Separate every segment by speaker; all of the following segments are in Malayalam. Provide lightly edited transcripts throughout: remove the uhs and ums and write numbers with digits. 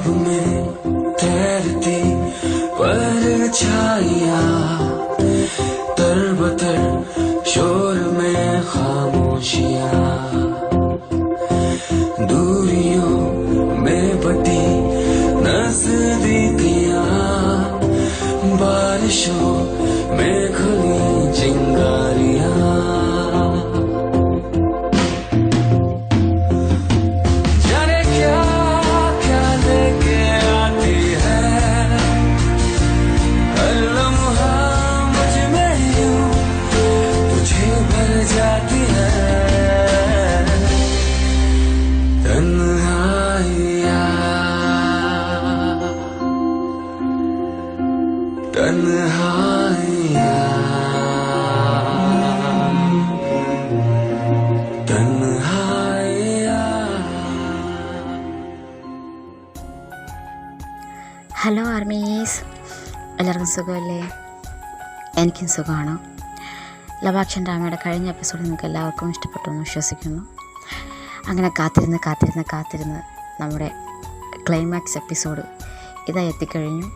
Speaker 1: ख्वाब में ठहरती परछाइयां, तरबतर शोर में खामोशियां, दूरियों में बटी नजदीकियां, बारिशों में खुली चिंगारियां। जाने क्या क्या लेके आती है हर लम्हा मुझ में यूं तुझे भर जाती है। तन्हाइयाँ तन्हाइयाँ तन्हाइयाँ।
Speaker 2: ഹലോ ആർമീസ്, എല്ലാവർക്കും സുഖമല്ലേ? എനിക്കും സുഖമാണ്. ലവ് ആക്ഷൻ ഡ്രാമയുടെ കഴിഞ്ഞ എപ്പിസോഡ് നിങ്ങൾക്ക് എല്ലാവർക്കും ഇഷ്ടപ്പെട്ടു എന്ന് വിശ്വസിക്കുന്നു. അങ്ങനെ കാത്തിരുന്ന് നമ്മുടെ ക്ലൈമാക്സ് എപ്പിസോഡ് ഇതായി എത്തിക്കഴിഞ്ഞു.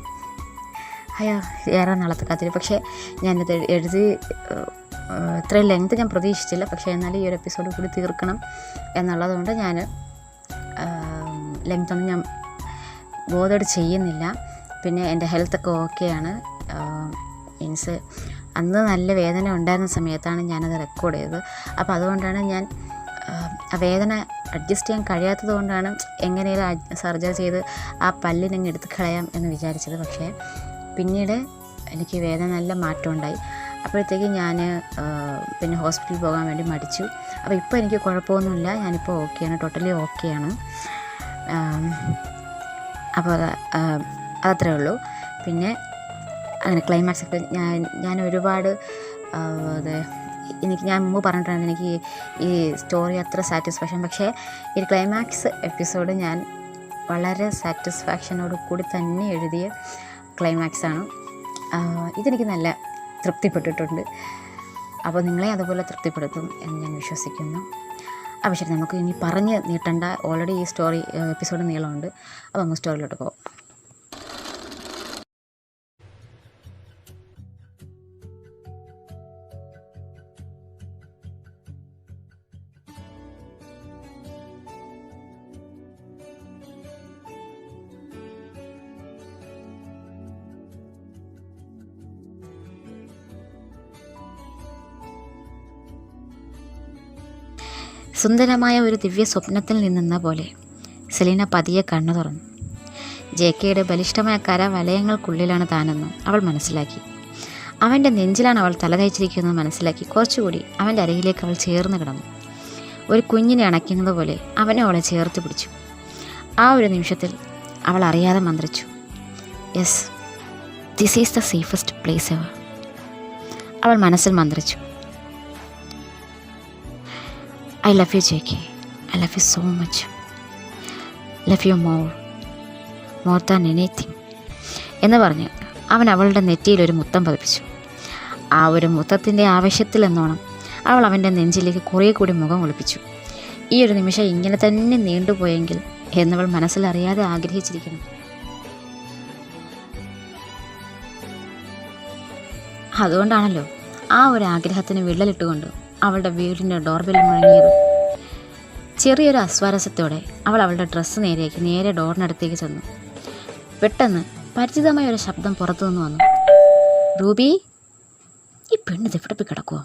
Speaker 2: അയ്യോ, ഏറെ നാളത്തെ കാത്തിരിപ്പ്. പക്ഷേ ഞാനിത് എഴുതി ഇത്രയും ലെങ്ത് ഞാൻ പ്രതീക്ഷിച്ചില്ല. പക്ഷേ എന്നാലും ഈ ഒരു എപ്പിസോഡ് കൂടി തീർക്കണം എന്നുള്ളതുകൊണ്ട് ഞാൻ ലെങ്ത്തൊന്നും ഞാൻ ബോധോട് ചെയ്യുന്നില്ല. പിന്നെ എൻ്റെ ഹെൽത്തൊക്കെ ഓക്കെയാണ്. മീൻസ് അന്ന് നല്ല വേദന ഉണ്ടായിരുന്ന സമയത്താണ് ഞാനത് റെക്കോർഡ് ചെയ്തത്. അപ്പോൾ അതുകൊണ്ടാണ് ഞാൻ ആ വേദന അഡ്ജസ്റ്റ് ചെയ്യാൻ കഴിയാത്തത് കൊണ്ടാണ് എങ്ങനെയും സർജറി ചെയ്ത് ആ പല്ലിനങ്ങ് എടുത്ത് കളയാം എന്ന് വിചാരിച്ചത്. പക്ഷേ പിന്നീട് എനിക്ക് വേദന നല്ല മാറ്റം ഉണ്ടായി. അപ്പോഴത്തേക്ക് ഞാൻ പിന്നെ ഹോസ്പിറ്റലിൽ പോകാൻ വേണ്ടി മടിച്ചു. അപ്പോൾ ഇപ്പോൾ എനിക്ക് കുഴപ്പമൊന്നുമില്ല, ഞാനിപ്പോൾ ഓക്കെയാണ്, ടോട്ടലി ഓക്കെയാണ്. അപ്പോൾ അതത്രേ ഉള്ളൂ. പിന്നെ അങ്ങനെ ക്ലൈമാക്സ് ഒക്കെ ഞാൻ ഒരുപാട് ഞാൻ മുമ്പ് പറഞ്ഞിട്ടുണ്ടായിരുന്നു എനിക്ക് ഈ സ്റ്റോറി അത്ര സാറ്റിസ്ഫാക്ഷൻ. പക്ഷേ ഈ ക്ലൈമാക്സ് എപ്പിസോഡ് ഞാൻ വളരെ സാറ്റിസ്ഫാക്ഷനോട് കൂടി തന്നെ എഴുതിയ ക്ലൈമാക്സാണ്. ഇതെനിക്ക് നല്ല തൃപ്തിപ്പെട്ടിട്ടുണ്ട്. അപ്പോൾ നിങ്ങളെ അതുപോലെ തൃപ്തിപ്പെടുത്തും എന്ന് ഞാൻ വിശ്വസിക്കുന്നു. അപ്പോൾ ശരി, നമുക്ക് ഇനി പറഞ്ഞ് നീട്ടണ്ട. ഓൾറെഡി ഈ സ്റ്റോറി എപ്പിസോഡ് നീളമുണ്ട്. അപ്പോൾ നമുക്ക് സ്റ്റോറിയിലോട്ട് പോകാം. സുന്ദരമായ ഒരു ദിവ്യ സ്വപ്നത്തിൽ നിന്നെന്ന പോലെ സെലീന പതിയെ കണ്ണു തുറന്നു. ജെകെയുടെ ബലിഷ്ഠമായ കരവലയങ്ങൾക്കുള്ളിലാണ് താനെന്ന് അവൾ മനസ്സിലാക്കി. അവൻ്റെ നെഞ്ചിലാണ് അവൾ തലതയ്ച്ചിരിക്കുന്നത് മനസ്സിലാക്കി കുറച്ചുകൂടി അവൻ്റെ അരികിലേക്ക് അവൾ ചേർന്ന് കിടന്നു. ഒരു കുഞ്ഞിനെ അണയ്ക്കുന്നത് പോലെ അവനെ അവളെ ചേർത്ത് പിടിച്ചു. ആ ഒരു നിമിഷത്തിൽ അവൾ അറിയാതെ മന്ത്രിച്ചു, yes, this is the safest place ever. അവൾ മനസ്സിൽ മന്ത്രിച്ചു. I love you, JK. I love you so much. Love you more than anything. എന്ന് പറഞ്ഞ് അവൻ അവളുടെ നെറ്റിയിൽ ഒരു മുത്തം പതിപ്പിച്ചു. ആ ഒരു മുത്തത്തിൻ്റെ ആവശ്യത്തിൽ എന്നോണം അവൾ അവൻ്റെ നെഞ്ചിലേക്ക് കുറേ കൂടി മുഖം ഒളിപ്പിച്ചു. ഈ ഒരു നിമിഷം ഇങ്ങനെ തന്നെ നീണ്ടുപോയെങ്കിൽ എന്നവൾ മനസ്സിലറിയാതെ ആഗ്രഹിച്ചിരിക്കുന്നു. അതുകൊണ്ടാണല്ലോ ആ ഒരു ആഗ്രഹത്തിന് വിള്ളലിട്ടുകൊണ്ട് അവളുടെ വീടിൻ്റെ ഡോർബെൽ മുഴങ്ങിയത്. ചെറിയൊരു അസ്വാരസ്യത്തോടെ അവൾ അവളുടെ ഡ്രസ്സ് നേരെ ഡോറിനടുത്തേക്ക് ചെന്നു. പെട്ടെന്ന് പരിചിതമായ ഒരു ശബ്ദം പുറത്തുനിന്ന് വന്നു. റൂബി, ഈ പെണ്ണ് എവിടെ പോയി കിടക്കുവോ?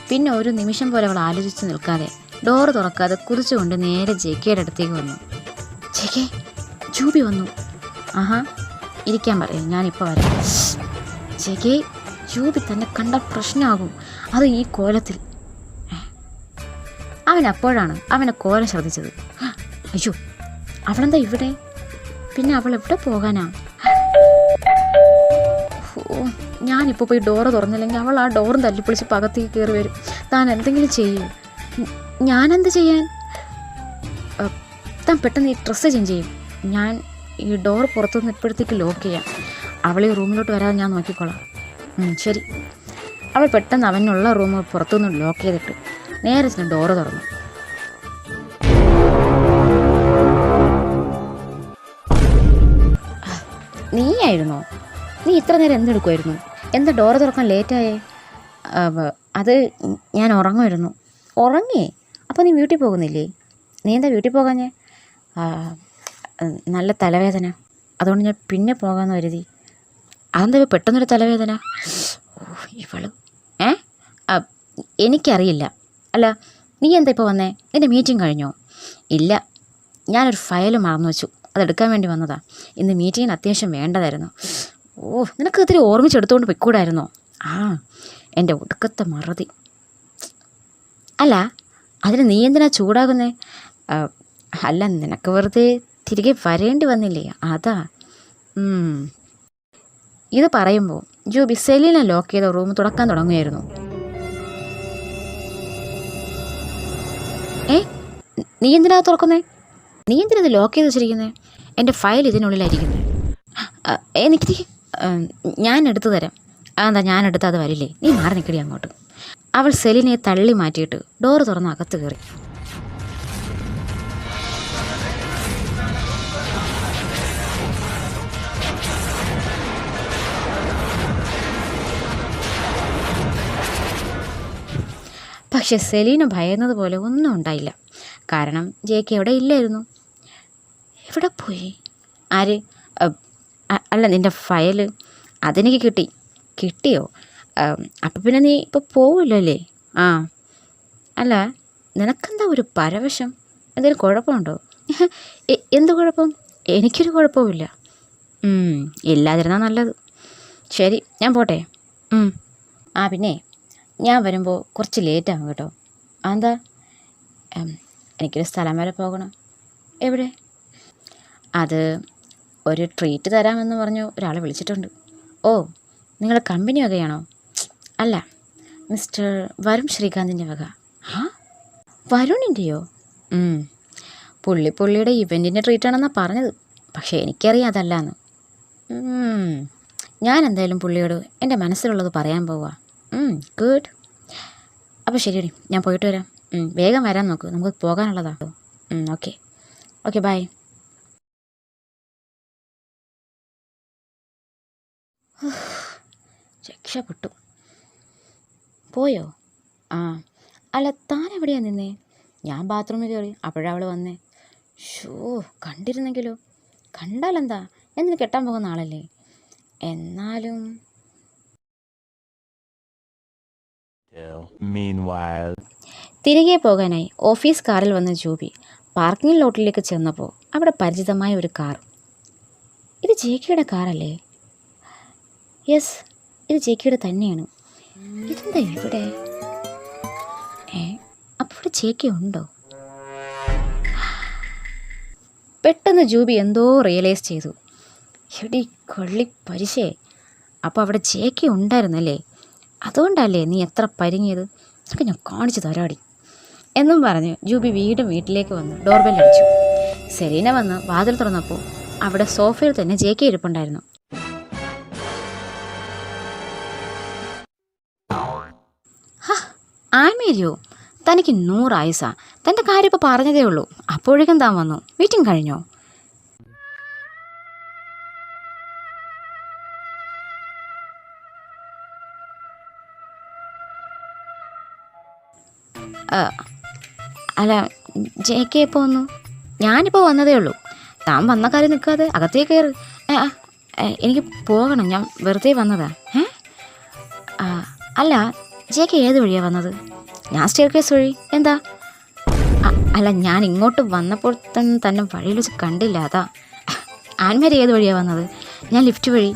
Speaker 2: പിന്നെ ഒരു നിമിഷം പോലെ അവൾ ആലോചിച്ച് നിൽക്കാതെ ഡോറ് തുറക്കാതെ കുതിച്ചുകൊണ്ട് നേരെ ജെകെയുടെ അടുത്തേക്ക് വന്നു. ജെകെ, ജൂബി വന്നു. ആഹാ, ഇരിക്കാൻ പറയും, ഞാനിപ്പോൾ വരാം. ജെകെ, ജൂബി തന്നെ കണ്ടാൽ പ്രശ്നമാകും, അത് ഈ കോലത്തിൽ. അവൻ അപ്പോഴാണ് അവനെ കോലം ശ്രദ്ധിച്ചത്. അയ്യോ, അവളെന്താ ഇവിടെ? പിന്നെ അവൾ എവിടെ പോകാനാ? ഞാനിപ്പോൾ പോയി ഡോറ് തുറന്നില്ലെങ്കിൽ അവൾ ആ ഡോറും തല്ലിപ്പൊളിച്ച് പകത്തേക്ക് കയറി വരും. താൻ എന്തെങ്കിലും ചെയ്യൂ. ഞാനെന്ത് ചെയ്യാൻ? താൻ പെട്ടെന്ന് ഈ ഡ്രസ്സ് ചേഞ്ച് ചെയ്യും. ഞാൻ ഈ ഡോർ പുറത്തുനിന്ന് ഇപ്പോഴത്തേക്ക് ലോക്ക് ചെയ്യാം. അവളെ റൂമിലോട്ട് വരാതെ ഞാൻ നോക്കിക്കോളാം. ശരി. അവൾ പെട്ടെന്ന് അവനുള്ള റൂം പുറത്തുനിന്ന് ലോക്ക് ചെയ്തിട്ട് നേരെ ചെന്ന് ഡോറ് തുറന്നു. നീയായിരുന്നോ? നീ ഇത്ര നേരം എന്തെടുക്കുമായിരുന്നു? എന്താ ഡോറ് തുറക്കാൻ ലേറ്റായേ? അത് ഞാൻ ഉറങ്ങുമായിരുന്നു. ഉറങ്ങിയേ? അപ്പോൾ നീ വീട്ടിൽ പോകുന്നില്ലേ? നീ എന്താ വീട്ടിൽ പോകാഞ്ഞേ? നല്ല തലവേദന, അതുകൊണ്ട് ഞാൻ പിന്നെ പോകാമെന്ന് കരുതി. അതെന്താ പെട്ടെന്നൊരു തലവേദന? ഇവള് എനിക്കറിയില്ല. അല്ല, നീ എന്താ ഇപ്പോൾ വന്നേ? എൻ്റെ മീറ്റിംഗ് കഴിഞ്ഞോ? ഇല്ല, ഞാനൊരു ഫയൽ മറന്നു വെച്ചു, അതെടുക്കാൻ വേണ്ടി വന്നതാ. ഇന്ന് മീറ്റിങ്ങിന് അത്യാവശ്യം വേണ്ടതായിരുന്നു. നിനക്ക് ഇത്തിരി ഓർമ്മിച്ചെടുത്തുകൊണ്ട് പൊയ്ക്കൂടായിരുന്നോ? എൻ്റെ ഒടുക്കത്തെ മറതി. അല്ല, അതിന് നീ എന്തിനാ ചൂടാകുന്നേ? അല്ല, നിനക്ക് വെറുതെ തിരികെ വരേണ്ടി വന്നില്ലേ, അതാ. ഇത് പറയുമ്പോൾ ജൂബി സെലീന ലോക്ക് ചെയ്ത റൂം തുറക്കാൻ തുടങ്ങുമായിരുന്നു. നീ എന്തിനാ തുറക്കുന്നേ? നീ എന്തിനാ ഇത് ലോക്ക് ചെയ്ത് വെച്ചിരിക്കുന്നേ? എൻ്റെ ഫയൽ ഇതിനുള്ളിലായിരിക്കുന്നത്. എനിക്ക് ഞാൻ എടുത്തു തരാം. അതെന്താ, ഞാൻ എടുത്താൽ അത് വരില്ലേ? നീ മാറി നിൽക്കടി അങ്ങോട്ട്. അവൾ സെലീനയെ തള്ളി മാറ്റിയിട്ട് ഡോറ് തുറന്ന് അകത്ത് കയറി. പക്ഷെ സെലീന ഭയന്നത് പോലെ ഒന്നും ഉണ്ടായില്ല. കാരണം ജേക്ക് എവിടെ ഇല്ലായിരുന്നു. എവിടെ പോയി? ആര്? അല്ല, നിൻ്റെ ഫയൽ അതെനിക്ക് കിട്ടിയോ? അപ്പം പിന്നെ നീ ഇപ്പോൾ പോവില്ലോ അല്ലേ? അല്ല, നിനക്കെന്താ ഒരു പരവശം? എന്തെങ്കിലും കുഴപ്പമുണ്ടോ? എന്ത് കുഴപ്പം? എനിക്കൊരു കുഴപ്പമില്ല. ഇല്ലാതിരുന്നാൽ നല്ലത്. ശരി, ഞാൻ പോട്ടെ. പിന്നെ ഞാൻ വരുമ്പോൾ കുറച്ച് ലേറ്റാകും കേട്ടോ. എന്താ? എനിക്കൊരു സ്ഥലം വരെ പോകണം. എവിടെ? അത് ഒരു ട്രീറ്റ് തരാമെന്ന് പറഞ്ഞു ഒരാളെ വിളിച്ചിട്ടുണ്ട്. നിങ്ങൾ കമ്പനി വകയാണോ? അല്ല, മിസ്റ്റർ വരുൺ ശ്രീകാന്തിൻ്റെ വക. വരുണിൻ്റെയോ? പുള്ളിയുടെ ഇവൻറ്റിൻ്റെ ട്രീറ്റാണെന്നാണ് പറഞ്ഞത്. പക്ഷേ എനിക്കറിയാം അതല്ലാന്ന്. ഞാൻ എന്തായാലും പുള്ളിയോട് എൻ്റെ മനസ്സിലുള്ളത് പറയാൻ പോവാ. ഗുഡ്. അപ്പോൾ ശരിയടി, ഞാൻ പോയിട്ട് വരാം. വേഗം വരാൻ നോക്ക്, നമുക്ക് പോകാനുള്ളതാട്ടോ. Okay bye. രക്ഷപ്പെട്ടു. പോയോ? അല്ല, താൻ എവിടെയാ നിന്നേ? ഞാൻ ബാത്റൂമിൽ കയറി, അപ്പോഴാണ് അവൾ വന്നേ. കണ്ടിരുന്നെങ്കിലോ? കണ്ടാലെന്താ, എന്തിനു കെട്ടാൻ പോകുന്ന ആളല്ലേ. എന്നാലും തിരികെ പോകാനായി ഓഫീസ് കാറിൽ വന്ന ജൂബി പാർക്കിംഗ് ലോട്ടിലേക്ക് ചെന്നപ്പോൾ അവിടെ പരിചിതമായ ഒരു കാർ. ഇത് ജേക്കിയുടെ കാറല്ലേ? യെസ്, ഇത് ജേക്കിയുടെ തന്നെയാണ്. ഇതെന്താ ഇവിടെ? അപ്പോൾ ഇവിടെ ജേക്കി ഉണ്ടോ? പെട്ടെന്ന് ജൂബി എന്തോ റിയലൈസ് ചെയ്തു. എടി കൊള്ളി പരിശേ, അപ്പോൾ അവിടെ ജേക്കി ഉണ്ടായിരുന്നല്ലേ? അതുകൊണ്ടല്ലേ നീ എത്ര പരിങ്ങിയത്? അതൊക്കെ ഞാൻ കാണിച്ചു തരാടി എന്നും പറഞ്ഞ് ജൂബി വീട്ടിലേക്ക് വന്ന് ഡോർബെൽ അടിച്ചു. സെലീന വന്ന് വാതിൽ തുറന്നപ്പോൾ അവിടെ സോഫയിൽ തന്നെ ജേക്കി ഇരിപ്പുണ്ടായിരുന്നു. ആൻമേരിയോ, തനിക്ക് 100 ആയുസാ. തൻ്റെ കാര്യം ഇപ്പോൾ പറഞ്ഞതേ ഉള്ളൂ, അപ്പോഴേക്കും താൻ വന്നു. മീറ്റിംഗ് കഴിഞ്ഞോ? അല്ല, ജേക്കെ എപ്പോൾ വന്നു? ഞാനിപ്പോൾ വന്നതേ ഉള്ളൂ. താൻ വന്ന കാര്യം നിൽക്കാതെ അകത്തേക്ക് കയറി. എനിക്ക് പോകണം, ഞാൻ വെറുതെ വന്നതാ. അല്ല, ജേക്കെ ഏത് വഴിയാണ് വന്നത്? ഞാൻ സ്റ്റെയർകേസ് വഴി. എന്താ? അല്ല, ഞാൻ ഇങ്ങോട്ട് വന്നപ്പോൾ തന്നെ വഴിയിൽ വെച്ച് കണ്ടില്ല, അതാ. ആൻമേരി ഏത് വഴിയാണ് വന്നത്? ഞാൻ ലിഫ്റ്റ് വഴി.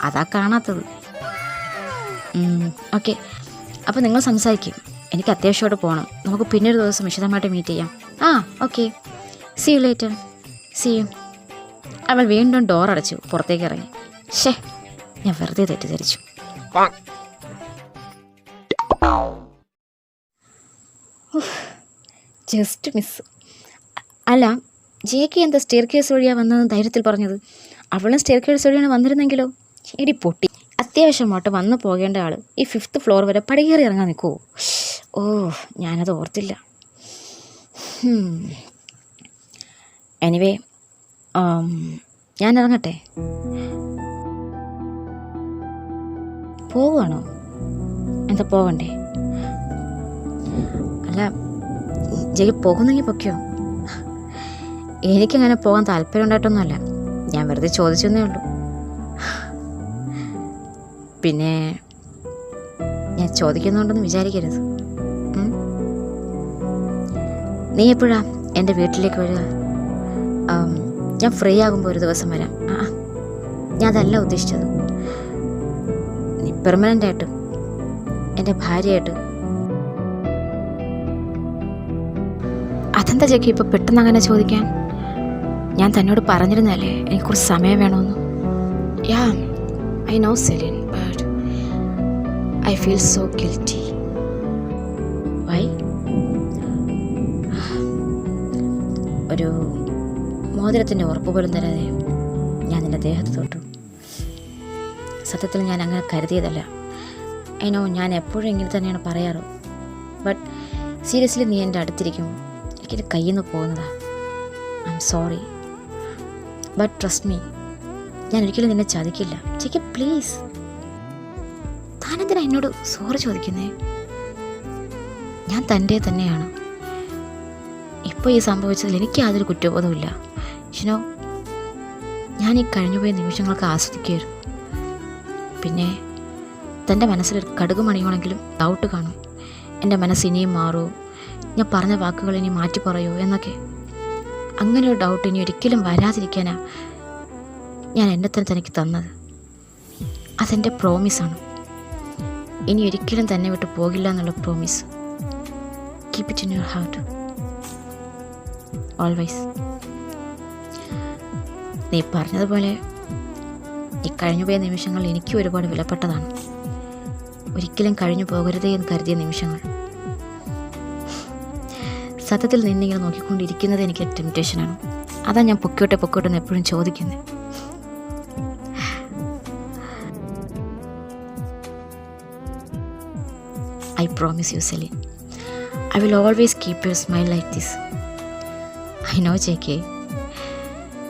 Speaker 2: അതാ കാണാത്തത്. ഓക്കെ, അപ്പോൾ നിങ്ങൾ സംസാരിക്കും. എനിക്ക് അത്യാവശ്യമായിട്ട് പോകണം. നമുക്ക് പിന്നൊരു ദിവസം വിശദമായിട്ട് മീറ്റ് ചെയ്യാം. Okay, see you later. See you. അവൾ വീണ്ടും ഡോർ അടച്ചു പുറത്തേക്ക് ഇറങ്ങി. ഞാൻ വെറുതെ തെറ്റിദ്ധരിച്ചു. Just miss. അല്ല, ജേക്ക് എന്താ സ്റ്റെയർ കേസ് വഴിയാണ് വന്നതെന്ന് ധൈര്യത്തിൽ പറഞ്ഞത്? അവളും സ്റ്റെയർ കേസ് വഴിയാണ് വന്നിരുന്നെങ്കിലോ? ഇടി പൊട്ടി. അത്യാവശ്യമായിട്ട് വന്നു പോകേണ്ട ആൾ ഈ 5th ഫ്ലോർ വരെ പടികേറി ഇറങ്ങാൻ നിൽക്കുമോ? ഓ, ഞാനത് ഓർത്തില്ല. എനിവേ, ഞാൻ ഇറങ്ങട്ടെ. പോവുകയാണോ? എന്താ പോകണ്ടേ? അല്ല, ജയ് പോകുന്നെങ്കിൽ പൊക്കോ. എനിക്കങ്ങനെ പോകാൻ താല്പര്യം ഉണ്ടായിട്ടൊന്നുമല്ല, ഞാൻ വെറുതെ ചോദിച്ചെന്നേ ഉള്ളൂ. പിന്നെ ഞാൻ ചോദിക്കുന്നുണ്ടെന്ന് വിചാരിക്കരുത്. നീ എപ്പോഴാ എൻ്റെ വീട്ടിലേക്ക് വരിക? ഞാൻ ഫ്രീ ആകുമ്പോൾ ഒരു ദിവസം വരാം. ഞാൻ അതല്ല ഉദ്ദേശിച്ചത്. നീ പെർമനൻ്റ് ആയിട്ട് എൻ്റെ ഭാര്യയായിട്ട്. അതെന്താ ചേക്കി ഇപ്പോൾ പെട്ടെന്ന് അങ്ങനെ ചോദിക്കാൻ? ഞാൻ തന്നോട് പറഞ്ഞിരുന്നല്ലേ എനിക്ക് കുറച്ച് സമയം വേണമെന്ന്. Yeah, I know Celine, but I feel so guilty. Why? ഒരു മോതിരത്തിൻ്റെ ഉറപ്പ് പോലും തരാതെ ഞാൻ നിൻ്റെ ദേഹത്ത് തൊട്ടു. സത്യത്തിൽ ഞാൻ അങ്ങനെ കരുതിയതല്ല. ഐ നോ, ഞാൻ എപ്പോഴും ഇങ്ങനെ തന്നെയാണ് പറയാറ്. ബട്ട് സീരിയസ്ലി നീ എൻ്റെ അടുത്തിരിക്കും എനിക്കെൻ്റെ കയ്യിൽ നിന്ന് പോകുന്നതാ. I'm sorry, but trust me, ഞാൻ ഒരിക്കലും നിന്നെ ചതിക്കില്ല. ചേക്ക് പ്ലീസ്. താനെന്തിനാ എന്നോട് സോറി ചോദിക്കുന്നേ? ഞാൻ തൻ്റെ തന്നെയാണ്. ഇപ്പോൾ ഈ സംഭവിച്ചതിൽ എനിക്ക് യാതൊരു കുറ്റബോധവുമില്ല. ഷിനോ, ഞാൻ ഈ കഴിഞ്ഞുപോയ നിമിഷങ്ങൾക്ക് ആസ്വദിക്കുകയായിരുന്നു. പിന്നെ തൻ്റെ മനസ്സിലൊരു കടുക് മണിയാണെങ്കിലും ഡൗട്ട് കാണും. എൻ്റെ മനസ്സ് ഇനിയും മാറുമോ, ഞാൻ പറഞ്ഞ വാക്കുകൾ ഇനി മാറ്റി പറയുമോ എന്നൊക്കെ. അങ്ങനെ ഒരു ഡൗട്ട് ഇനി ഒരിക്കലും വരാതിരിക്കാനാണ് ഞാൻ എന്നെ തന്നെ തനിക്ക് തന്നത്. അതെൻ്റെ പ്രോമിസാണ്. ഇനി ഒരിക്കലും തന്നെ വിട്ട് പോകില്ല എന്നുള്ള promise. Keep it in your heart always. നീ പറഞ്ഞതുപോലെ ഈ കഴിഞ്ഞുപോയ നിമിഷങ്ങൾ എനിക്കും ഒരുപാട് വിലപ്പെട്ടതാണ്. ഒരിക്കലും കഴിഞ്ഞു പോകരുതേ എന്ന് കരുതിയ നിമിഷങ്ങൾ. സത്യത്തിൽ നിന്നിങ്ങനെ നോക്കിക്കൊണ്ടിരിക്കുന്നത് എനിക്ക് ടെംപ്റ്റേഷനാണ്. അതാ ഞാൻ പൊക്കോട്ടെ എന്ന് എപ്പോഴും ചോദിക്കുന്നത്. I promise you, Celine, I will always keep your smile like this. I know, JK.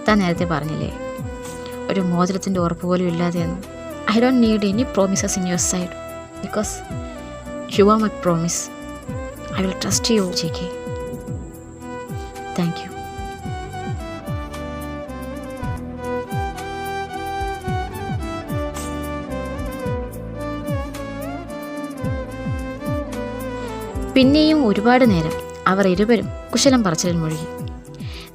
Speaker 2: താൻ നേരത്തെ പറഞ്ഞില്ലേ ഒരു മോതിരത്തിൻ്റെ ഉറപ്പ് പോലും ഇല്ലാതെയെന്ന്. I don't need any promises in your side because you are my promise. I will trust you, JK. Thank you. പിന്നെയും ഒരുപാട് നേരം അവർ ഇരുവരും കുശലം പറച്ചിലിൽ മുഴുകി.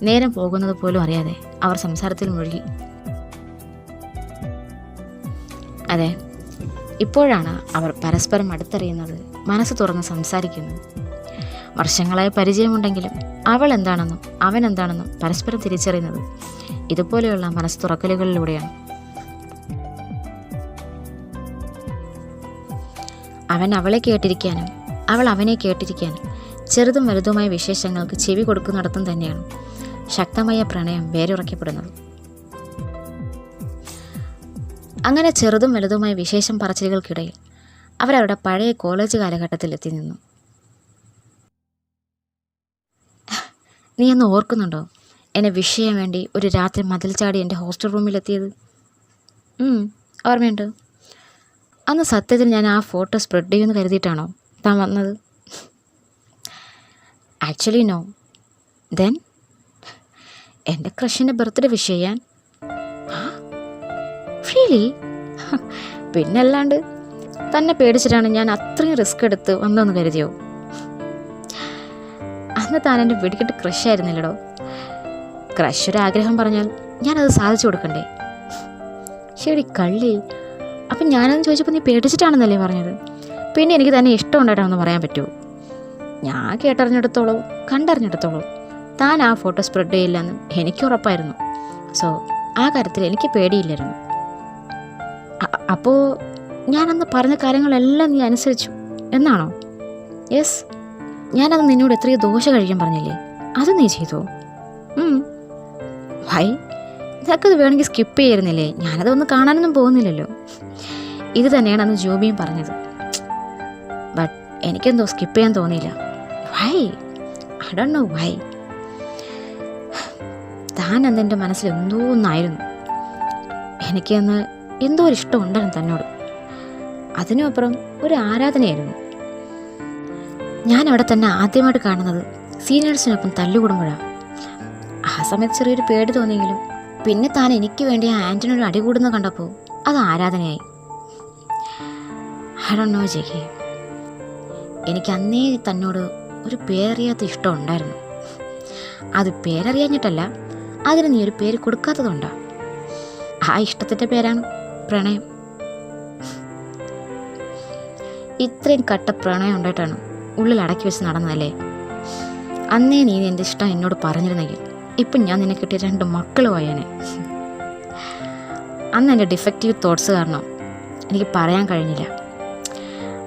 Speaker 2: നേരം പോകുന്നത് പോലും അറിയാതെ അവർ സംസാരത്തിൽ മുഴുകി. അതെ, ഇപ്പോഴാണ് അവർ പരസ്പരം അടുത്തറിയുന്നത്, മനസ്സ് തുറന്ന് സംസാരിക്കുന്നത്. വർഷങ്ങളായ പരിചയമുണ്ടെങ്കിലും അവൾ എന്താണെന്നും അവൻ എന്താണെന്നും പരസ്പരം തിരിച്ചറിയുന്നത് ഇതുപോലെയുള്ള മനസ്സ് തുറക്കലുകളിലൂടെയാണ്. അവൻ അവളെ കേട്ടിരിക്കാനും അവൾ അവനെ കേട്ടിരിക്കാനും ചെറുതും വലുതുമായ വിശേഷങ്ങൾക്ക് ചെവി കൊടുക്കുന്നിടത്തും തന്നെയാണ് ശക്തമായ പ്രണയം വേരുറക്കപ്പെടുന്നത്. അങ്ങനെ ചെറുതും വലുതുമായ വിശേഷം പറച്ചിലുകൾക്കിടയിൽ അവരവരുടെ പഴയ കോളേജ് കാലഘട്ടത്തിൽ എത്തി നിന്നു. നീ ഒന്ന് ഓർക്കുന്നുണ്ടോ എന്നെ വിഷ് ചെയ്യാൻ വേണ്ടി ഒരു രാത്രി മതിൽ ചാടി എൻ്റെ ഹോസ്റ്റൽ റൂമിലെത്തിയത്? ഓർമ്മയുണ്ട്. അന്ന് സത്യത്തിൽ ഞാൻ ആ ഫോട്ടോ സ്പ്രെഡ് ചെയ്യുമെന്ന് കരുതിയിട്ടാണോ താൻ വന്നത്? Actually no. ദെൻ എൻ്റെ ക്രഷിൻ്റെ ബർത്ത്ഡേ വിഷ് ചെയ്യാൻ? റിയലി? പിന്നല്ലാണ്ട്. തന്നെ പേടിച്ചിട്ടാണ് ഞാൻ അത്രയും റിസ്ക് എടുത്ത് വന്നതെന്ന് കരുതിയോ? അന്ന് താൻ എൻ്റെ വെടിക്കെട്ട് ക്രഷായിരുന്നില്ലടോ. ക്രഷ് ഒരാഗ്രഹം പറഞ്ഞാൽ ഞാനത് സാധിച്ചു കൊടുക്കണ്ടേ? ശരി കള്ളി. അപ്പം ഞാനതെന്ന് ചോദിച്ചപ്പോൾ നീ പേടിച്ചിട്ടാണെന്നല്ലേ പറഞ്ഞത്? പിന്നെ എനിക്ക് തന്നെ ഇഷ്ടം ഉണ്ടായിട്ടാണെന്ന് പറയാൻ പറ്റുമോ? ഞാൻ കേട്ടറിഞ്ഞെടുത്തോളൂ കണ്ടറിഞ്ഞെടുത്തോളൂ താൻ ആ ഫോട്ടോ സ്പ്രെഡ് ചെയ്യില്ലെന്ന് എനിക്ക് ഉറപ്പായിരുന്നു. സോ ആ കാര്യത്തിൽ എനിക്ക് പേടിയില്ലായിരുന്നു. അപ്പോൾ ഞാനന്ന് പറഞ്ഞ കാര്യങ്ങളെല്ലാം നീ അനുസരിച്ചു എന്നാണോ? യെസ്. ഞാനത് നിന്നോട് എത്രയോ ദോശ കഴിക്കാൻ പറഞ്ഞില്ലേ, അത് നീ ചെയ്തോ? വൈ? നിനക്കത് വേണമെങ്കിൽ സ്കിപ്പ് ചെയ്യായിരുന്നില്ലേ? ഞാനതൊന്നും കാണാനൊന്നും പോകുന്നില്ലല്ലോ. ഇത് തന്നെയാണ് അന്ന് ജോബിയും പറഞ്ഞത്. ബട്ട് എനിക്കെന്തോ സ്കിപ്പ് ചെയ്യാൻ തോന്നിയില്ല. Why? I don't know why. താൻ അന്ന് എൻ്റെ മനസ്സിൽ എന്തോ ഒന്നായിരുന്നു. എനിക്കന്ന് എന്തോ ഒരു ഇഷ്ടം ഉണ്ടായിരുന്നു തന്നോട്. അതിനുമപ്പുറം ഒരു ആരാധനയായിരുന്നു. ഞാൻ അവിടെ തന്നെ ആദ്യമായിട്ട് കാണുന്നത് സീനിയേഴ്സിനൊപ്പം തല്ലുകൂടുമ്പോഴാണ്. ആ സമയത്ത് ചെറിയൊരു പേടി തോന്നിയെങ്കിലും പിന്നെ താൻ എനിക്ക് വേണ്ടി ആ ആൻ്റണിയോട് അടികൂടുന്ന കണ്ടപ്പോൾ അത് ആരാധനയായി. ഐ ഡോണ്ട് നോ ജെക്കി, എനിക്ക് അന്നേ തന്നോട് ഒരു പേരറിയാത്ത ഇഷ്ടം ഉണ്ടായിരുന്നു. അത് പേരറിയാഞ്ഞിട്ടല്ല, അതിന് നീ ഒരു പേര് കൊടുക്കാത്തതുകൊണ്ടാണ്. ആ ഇഷ്ടത്തിൻ്റെ പേരാണ് പ്രണയം. ഇത്രയും കട്ട പ്രണയം ഉണ്ടായിട്ടാണ് ഉള്ളിൽ അടക്കി വെച്ച് നടന്നതല്ലേ. അന്നേ നീ എൻ്റെ ഇഷ്ടം എന്നോട് പറഞ്ഞിരുന്നെങ്കിൽ ഇപ്പം ഞാൻ നിന്നെ കിട്ടിയ 2 മക്കളും ആയേനെ. അന്ന് എൻ്റെ ഡിഫക്റ്റീവ് തോട്ട്സ് കാരണം എനിക്ക് പറയാൻ കഴിഞ്ഞില്ല.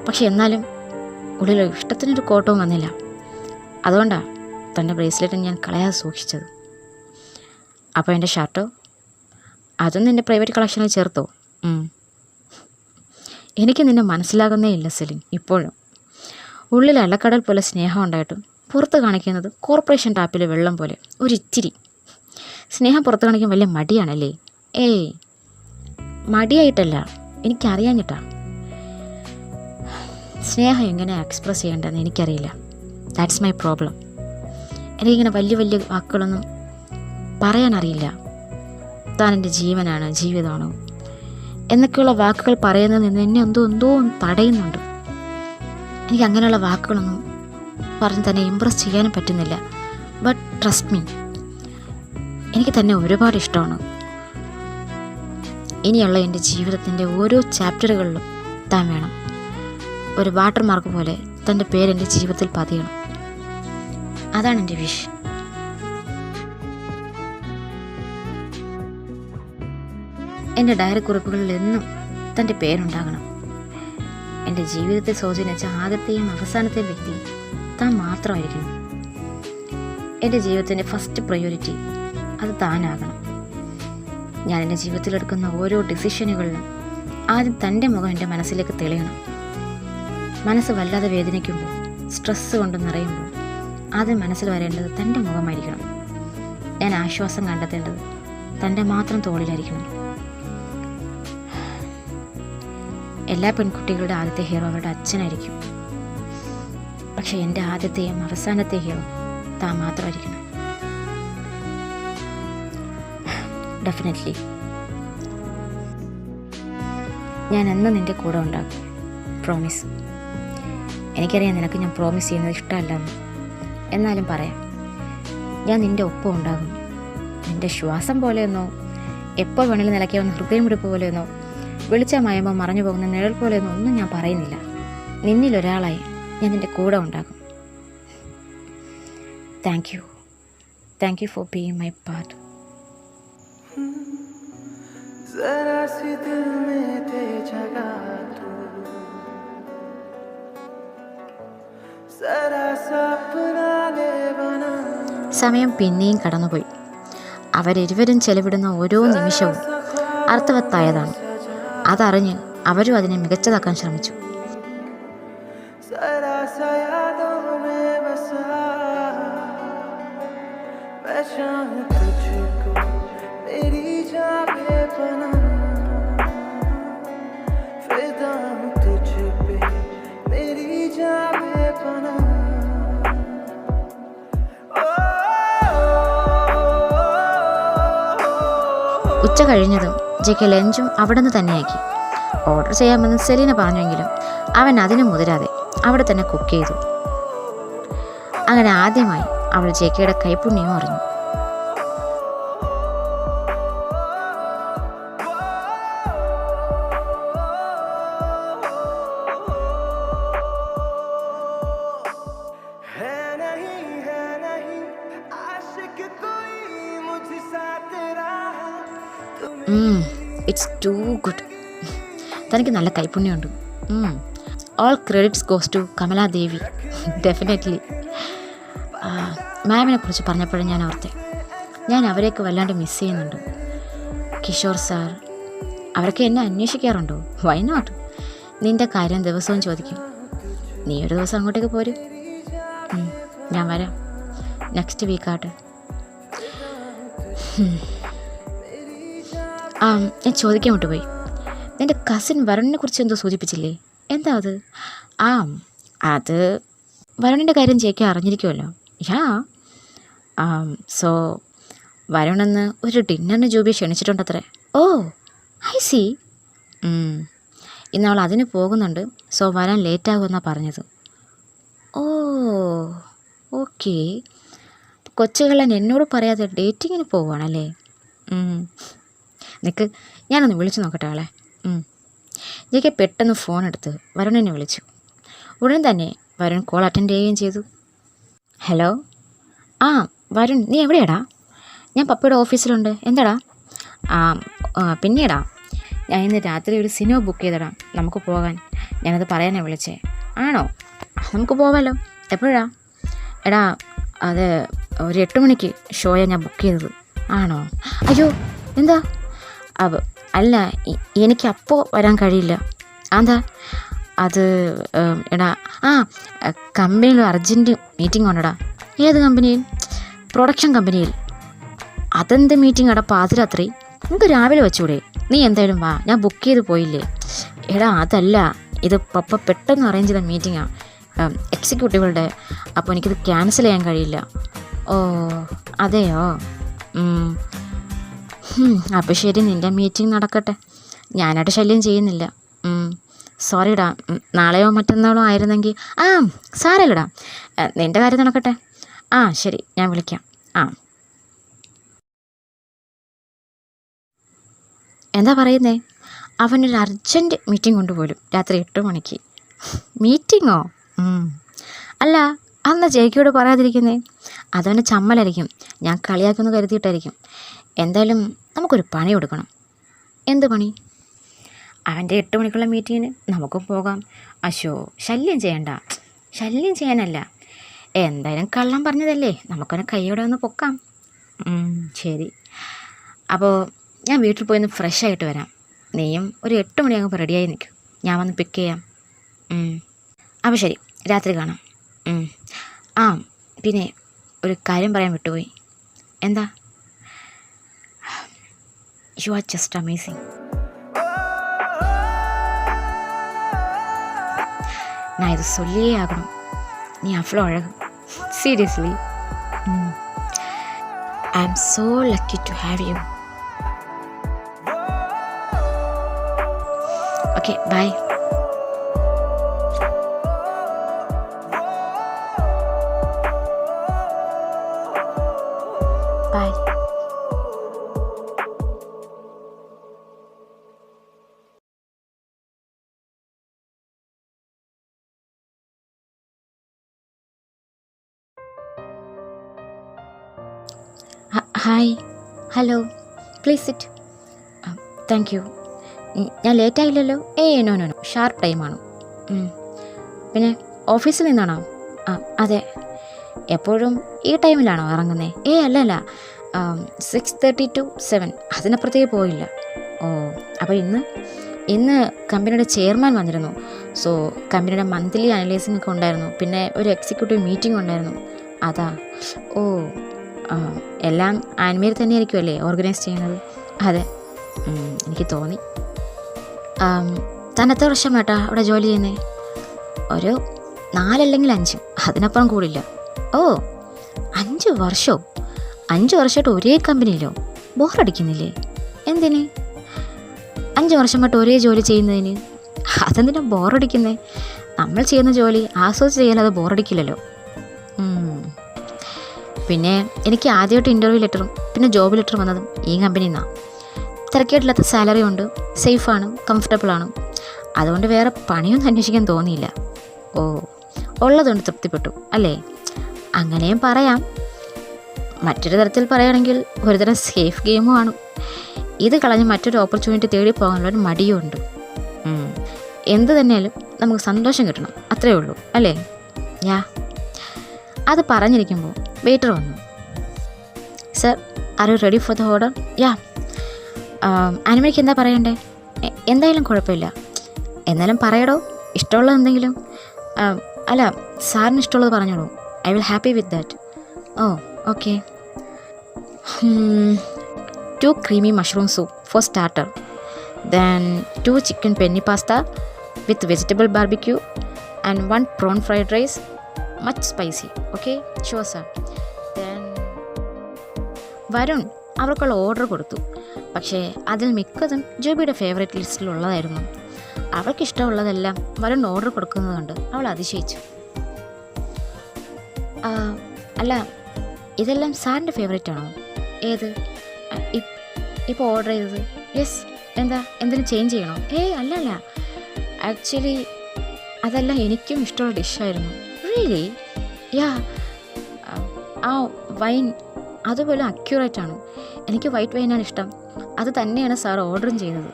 Speaker 2: പക്ഷെ എന്നാലും ഉള്ളിൽ ഇഷ്ടത്തിനൊരു കോട്ടവും വന്നില്ല. അതുകൊണ്ടാണ് തൻ്റെ ബ്രേസ്ലെറ്റ് ഞാൻ കളയാതെ സൂക്ഷിച്ചത്. അപ്പോൾ എൻ്റെ ഷർട്ടോ അതും നിൻ്റെ പ്രൈവറ്റ് കളക്ഷനിൽ ചേർത്തോ? എനിക്ക് നിന്നെ മനസ്സിലാകുന്നേ ഇല്ല സെലിൻ. ഇപ്പോഴും ഉള്ളിൽ അലക്കടൽ പോലെ സ്നേഹം ഉണ്ടായിട്ടും പുറത്ത് കാണിക്കുന്നത് കോർപ്പറേഷൻ ടാപ്പിലെ വെള്ളം പോലെ ഒരിച്ചിരി. സ്നേഹം പുറത്ത് കാണിക്കാൻ വലിയ മടിയാണല്ലേ? ഏയ്, മടിയായിട്ടല്ല, എനിക്കറിയാഞ്ഞിട്ടാ. സ്നേഹം എങ്ങനെ എക്സ്പ്രസ് ചെയ്യേണ്ടതെന്ന് എനിക്കറിയില്ല. That's my problem. എനിക്കിങ്ങനെ വലിയ വലിയ വാക്കുകളൊന്നും പറയാനറിയില്ല. താൻ എൻ്റെ ജീവനാണ്, ജീവിതമാണ് എന്നൊക്കെയുള്ള വാക്കുകൾ പറയുന്നതിൽ നിന്ന് എന്നെ എന്തോ തടയുന്നുണ്ട്. എനിക്ക് അങ്ങനെയുള്ള വാക്കുകളൊന്നും പറഞ്ഞ് തന്നെ ഇമ്പ്രസ് ചെയ്യാനും പറ്റുന്നില്ല. ബട്ട് ട്രസ്റ്റ് മീ, എനിക്ക് തന്നെ ഒരുപാട് ഇഷ്ടമാണ്. ഇനിയുള്ള എൻ്റെ ജീവിതത്തിൻ്റെ ഓരോ ചാപ്റ്ററുകളിലും താൻ വേണം. ഒരു വാട്ടർ മാർക്ക് പോലെ തൻ്റെ പേരെൻ്റെ ജീവിതത്തിൽ പതിയണം. അതാണ് എൻ്റെ വിഷ്. എൻ്റെ ഡയറി കുറിപ്പുകളിൽ എന്നും തൻ്റെ പേരുണ്ടാകണം. എൻ്റെ ജീവിതത്തെ സ്വാധീനിച്ച ആദ്യത്തെയും അവസാനത്തെയും വ്യക്തി താൻ മാത്രമായിരിക്കണം. എൻ്റെ ജീവിതത്തിൻ്റെ ഫസ്റ്റ് പ്രയോറിറ്റി അത് താനാകണം. ഞാൻ എൻ്റെ ജീവിതത്തിലെടുക്കുന്ന ഓരോ ഡിസിഷനുകളിലും ആദ്യം തൻ്റെ മുഖം എൻ്റെ മനസ്സിലേക്ക് തെളിയണം. മനസ്സ് വല്ലാതെ വേദനിക്കുമ്പോൾ, സ്ട്രെസ്സ് കൊണ്ട് നിറയുമ്പോൾ ആദ്യം മനസ്സിൽ വരേണ്ടത് തൻ്റെ മുഖമായിരിക്കണം. ഞാൻ ആശ്വാസം കണ്ടെത്തേണ്ടത് തൻ്റെ മാത്രം തോളിലായിരിക്കണം. എല്ലാ പെൺകുട്ടികളുടെ ആദ്യത്തെ ഹീറോ അവരുടെ അച്ഛനായിരിക്കും. പക്ഷെ എൻ്റെ ആദ്യത്തെയും അവസാനത്തെ ഹീറോ താൻ മാത്രമായിരിക്കണം. ഡെഫിനറ്റ്ലി ഞാൻ എന്നും നിൻ്റെ കൂടെ ഉണ്ടാകും. പ്രോമിസ്. എനിക്കറിയാം നിനക്ക് ഞാൻ പ്രോമിസ് ചെയ്യുന്നത് ഇഷ്ടമല്ലെന്ന്. എന്നാലും പറയാം, ഞാൻ നിൻ്റെ ഒപ്പം ഉണ്ടാകും. നിൻ്റെ ശ്വാസം പോലെയെന്നോ, എപ്പോൾ വേണമെങ്കിലും നിലയ്ക്കാവുന്ന ഹൃദയമിടിപ്പ് പോലെയെന്നോ, വെളിച്ചം മയമ്പോൾ മറഞ്ഞു പോകുന്ന നിഴൽ പോലെയൊന്നും ഒന്നും ഞാൻ പറയുന്നില്ല. നിന്നിലൊരാളായി ഞാൻ നിൻ്റെ കൂടെ ഉണ്ടാകും. Thank you for being my part. സമയം പിന്നെയും കടന്നുപോയി. അവരിരുവരും ചെലവിടുന്ന ഓരോ നിമിഷവും അർത്ഥവത്തായതാണ്. അതറിഞ്ഞ് അവരും അതിനെ മികച്ചതാക്കാൻ ശ്രമിച്ചു. ഉച്ച കഴിഞ്ഞതും ജെക്കി ലഞ്ചും അവിടെ നിന്ന് തന്നെയാക്കി. ഓർഡർ ചെയ്യാമെന്ന് സെലീന പറഞ്ഞെങ്കിലും അവൻ അതിന് മുതിരാതെ അവിടെ തന്നെ കുക്ക് ചെയ്തു. അങ്ങനെ ആദ്യമായി അവൾ ജെക്കിയുടെ കൈപ്പുണ്യവും അറിഞ്ഞു. It's too good. തനിക്ക് നല്ല കൈപ്പുണ്യമുണ്ട്. All credits goes to Kamaladevi. Definitely. മാമിനെ കുറിച്ച് പറഞ്ഞപ്പോഴും ഞാൻ ഓർത്തെ, ഞാൻ അവരെയൊക്കെ വല്ലാണ്ട് മിസ് ചെയ്യുന്നുണ്ട്. കിഷോർ സാർ, അവരൊക്കെ എന്നെ അന്വേഷിക്കാറുണ്ടോ? Why not? നിൻ്റെ കാര്യം ദിവസവും ചോദിക്കും. നീ ഒരു ദിവസം അങ്ങോട്ടേക്ക് പോരും. ഞാൻ വരാം, നെക്സ്റ്റ് വീക്കാട്ടെ. ഞാൻ ചോദിക്കാൻ വിട്ടുപോയി, നിൻ്റെ കസിൻ വരുണിനെ കുറിച്ച് എന്തോ സൂചിപ്പിച്ചില്ലേ? എന്താ അത്? അത് വരുണിൻ്റെ കാര്യം ചേക്ക് അറിഞ്ഞിരിക്കുമല്ലോ. സോ വരുണെന്ന് ഒരു ഡിന്നറിന് ജോബി ക്ഷണിച്ചിട്ടുണ്ടത്രേ. ഓ, ഐ സി. ഇന്നവൾ അതിന് പോകുന്നുണ്ട്. സോ വരാൻ ലേറ്റാകുമെന്നാണ് പറഞ്ഞത്. ഓ, ഓക്കെ. കൊച്ചുകളൻ എന്നോട് പറയാതെ ഡേറ്റിങ്ങിന് പോവുകയാണല്ലേ? നിനക്ക് ഞാനൊന്ന് വിളിച്ചു നോക്കട്ടെ അവളെ. ജെക്കെ പെട്ടെന്ന് ഫോൺ എടുത്ത് വരുണിനെ വിളിച്ചു. ഉടൻ തന്നെ വരുൺ കോൾ അറ്റൻഡ് ചെയ്യുകയും ചെയ്തു. ഹലോ, വരുൺ, നീ എവിടെയാടാ? ഞാൻ പപ്പയുടെ ഓഫീസിലുണ്ട്. എന്താടാ? പിന്നെടാ, ഞാൻ ഇന്ന് രാത്രി ഒരു സിനിമ ബുക്ക് ചെയ്തടാ, നമുക്ക് പോകാൻ. ഞാനത് പറയാനാണ് വിളിച്ചേ. ആണോ? നമുക്ക് പോവാമല്ലോ. എപ്പോഴാ? എടാ, അത് ഒരു 8 മണിക്ക് ഷോയാണ് ഞാൻ ബുക്ക് ചെയ്തത്. ആണോ? അയ്യോ, എന്താ? അല്ല, എനിക്കപ്പോൾ വരാൻ കഴിയില്ല. എന്താ? അത് എടാ, കമ്പനിയിൽ അർജൻറ്റ് മീറ്റിംഗ് ഉണ്ടടാ. ഏത് കമ്പനിയിൽ? പ്രൊഡക്ഷൻ കമ്പനിയിൽ. അതെന്ത് മീറ്റിംഗ് എടാ പാതിരാത്രി? നമുക്ക് രാവിലെ വെച്ചൂടെ? നീ എന്തായാലും വാ, ഞാൻ ബുക്ക് ചെയ്ത് പോയില്ലേ. എടാ, അതല്ല, ഇത് പപ്പ പെട്ടെന്ന് അറേഞ്ച് ചെയ്ത മീറ്റിങ്ങാണ്, എക്സിക്യൂട്ടീവുകളുടെ. അപ്പോൾ എനിക്കിത് ക്യാൻസൽ ചെയ്യാൻ കഴിയില്ല. ഓ, അതെയോ? അപ്പോൾ ശരി, നിൻ്റെ മീറ്റിംഗ് നടക്കട്ടെ. ഞാനായിട്ട് ശല്യം ചെയ്യുന്നില്ല. സോറിടാ, നാളെയോ മറ്റന്നാളോ ആയിരുന്നെങ്കിൽ സാരമില്ലടാ, നിൻ്റെ കാര്യം നടക്കട്ടെ. ശരി, ഞാൻ വിളിക്കാം. എന്താ പറയുന്നേ? അവനൊരു അർജൻറ്റ് മീറ്റിംഗ് കൊണ്ടുപോലും രാത്രി 8 മണിക്ക്. മീറ്റിങ്ങോ? അല്ല, അന്ന് ജയിക്കോട് പറയാതിരിക്കുന്നേ. അതവന് ചമ്മലായിരിക്കും, ഞാൻ കളിയാക്കുമെന്ന് കരുതിയിട്ടായിരിക്കും. എന്തായാലും നമുക്കൊരു പണി കൊടുക്കണം. എന്ത് പണി? അവൻ്റെ 8 മണിക്കുള്ള മീറ്റിങ്ങിന് നമുക്കും പോകാം. ശല്യം ചെയ്യണ്ട. ശല്യം ചെയ്യാനല്ല, എന്തായാലും കള്ളം പറഞ്ഞതല്ലേ, നമുക്കൊന്ന് കൈയോടെ ഒന്ന് പൊക്കാം. ശരി, അപ്പോൾ ഞാൻ വീട്ടിൽ പോയി ഒന്ന് ഫ്രഷ് ആയിട്ട് വരാം. നീയും ഒരു 8 മണിയാകുമ്പോൾ റെഡിയായി നിൽക്കും, ഞാൻ വന്ന് പിക്ക് ചെയ്യാം. അപ്പോൾ ശരി, രാത്രി കാണാം. പിന്നെ ഒരു കാര്യം പറയാൻ വിട്ടുപോയി. എന്താ? You are just amazing. நான் இது சொல்லியே ஆகணும், நீ அவ்வளோ அழகு. Seriously, I am so lucky to have you. Okay, bye. Bye. Hi, hello, please sit. Thank you. ഞാൻ ലേറ്റായില്ലല്ലോ? നോ, ഷാർപ്പ് ടൈമാണ്. പിന്നെ ഓഫീസിൽ നിന്നാണോ? അതെ. എപ്പോഴും ഈ ടൈമിലാണോ ഇറങ്ങുന്നത്? അല്ലല്ല, 6:30 to 7, അതിനപ്പുറത്തേക്ക് പോയില്ല. ഓ, അപ്പോൾ ഇന്ന് കമ്പനിയുടെ ചെയർമാൻ വന്നിരുന്നു. സോ കമ്പനിയുടെ മന്ത്ലി അനലൈസിംഗ് ഒക്കെ ഉണ്ടായിരുന്നു. പിന്നെ ഒരു എക്സിക്യൂട്ടീവ് മീറ്റിംഗ് ഉണ്ടായിരുന്നു. അതാ. ഓ, എല്ലാം ആൻമേൽ തന്നെയായിരിക്കുമല്ലേ ഓർഗനൈസ് ചെയ്യുന്നത്? അതെ, എനിക്ക് തോന്നി. താൻ എത്ര വർഷമായിട്ടാ അവിടെ ജോലി ചെയ്യുന്നത്? ഒരു 4 അല്ലെങ്കിൽ 5, അതിനപ്പുറം കൂടില്ല. ഓ, 5 വർഷമോ? 5 വർഷമായിട്ട് ഒരേ കമ്പനിയിലോ? ബോറടിക്കുന്നില്ലേ? എന്തിന്? 5 വർഷമായിട്ട് ഒരേ ജോലി ചെയ്യുന്നതിന് അതെന്തിനാ ബോറടിക്കുന്നത്? നമ്മൾ ചെയ്യുന്ന ജോലി ആസ്വദിച്ച് ചെയ്യാനത് ബോറടിക്കില്ലല്ലോ. പിന്നെ എനിക്ക് ആദ്യമായിട്ട് ഇൻ്റർവ്യൂ ലെറ്ററും പിന്നെ ജോബ് ലെറ്ററും വന്നതും ഈ കമ്പനിയിൽ നിന്നാണ്. തിരക്കേട്ടില്ലാത്ത സാലറി ഉണ്ട്, സേഫാണ്, കംഫർട്ടബിളാണ്. അതുകൊണ്ട് വേറെ പണിയൊന്നും അന്വേഷിക്കാൻ തോന്നിയില്ല. ഓ, ഉള്ളതുകൊണ്ട് തൃപ്തിപ്പെട്ടു അല്ലേ? അങ്ങനെയും പറയാം. മറ്റൊരു തരത്തിൽ പറയുകയാണെങ്കിൽ ഒരുതരം സേഫ് ഗെയിമുമാണ്. ഇത് കളഞ്ഞ് മറ്റൊരു ഓപ്പർച്യൂണിറ്റി തേടി പോകാനുള്ളൊരു മടിയുമുണ്ട്. എന്ത് തന്നെയാലും നമുക്ക് സന്തോഷം കിട്ടണം, അത്രയേ ഉള്ളൂ അല്ലേ? അത് പറഞ്ഞിരിക്കുമ്പോൾ വെയിറ്റർ വന്നു. Sir, are you ready for the order? ആനിമയ്ക്ക് എന്താ പറയണ്ടേ? എന്തായാലും കുഴപ്പമില്ല, എന്നാലും പറയടോ, ഇഷ്ടമുള്ളത് എന്തെങ്കിലും. അല്ല, സാറിന് ഇഷ്ടമുള്ളത് പറഞ്ഞോളൂ. I will happy with that. Oh okay. 2 creamy mushroom soup for starter. Then 2 chicken penny pasta with vegetable barbecue and 1 prawn fried rice. Much spicy. Okay? Sure sir. Then Varun അവർക്കുള്ള ഓർഡർ കൊടുത്തു. പക്ഷേ അതിൽ മിക്കതും ജോബിയുടെ ഫേവറേറ്റ് ലിസ്റ്റിലുള്ളതായിരുന്നു. അവൾക്കിഷ്ടമുള്ളതെല്ലാം വരുൺ ഓർഡർ കൊടുക്കുന്നതുകൊണ്ട് അവൾ അതിശയിച്ചു. അല്ല, ഇതെല്ലാം സാറിൻ്റെ ഫേവറേറ്റ് ആണോ? ഏത് ഇപ്പോൾ ഓർഡർ ചെയ്തത്? യെസ്. എന്താ, എന്തെങ്കിലും ചേഞ്ച് ചെയ്യണോ? അല്ല, ആക്ച്വലി അതെല്ലാം എനിക്കും ഇഷ്ടമുള്ള ഡിഷായിരുന്നു. റിയലി? യാ. ആ വൈൻ അതുപോലെ അക്യൂറേറ്റ് ആണ്. എനിക്ക് വൈറ്റ് വൈനാണ് ഇഷ്ടം. അത് തന്നെയാണ് സാർ ഓർഡറും ചെയ്തത്.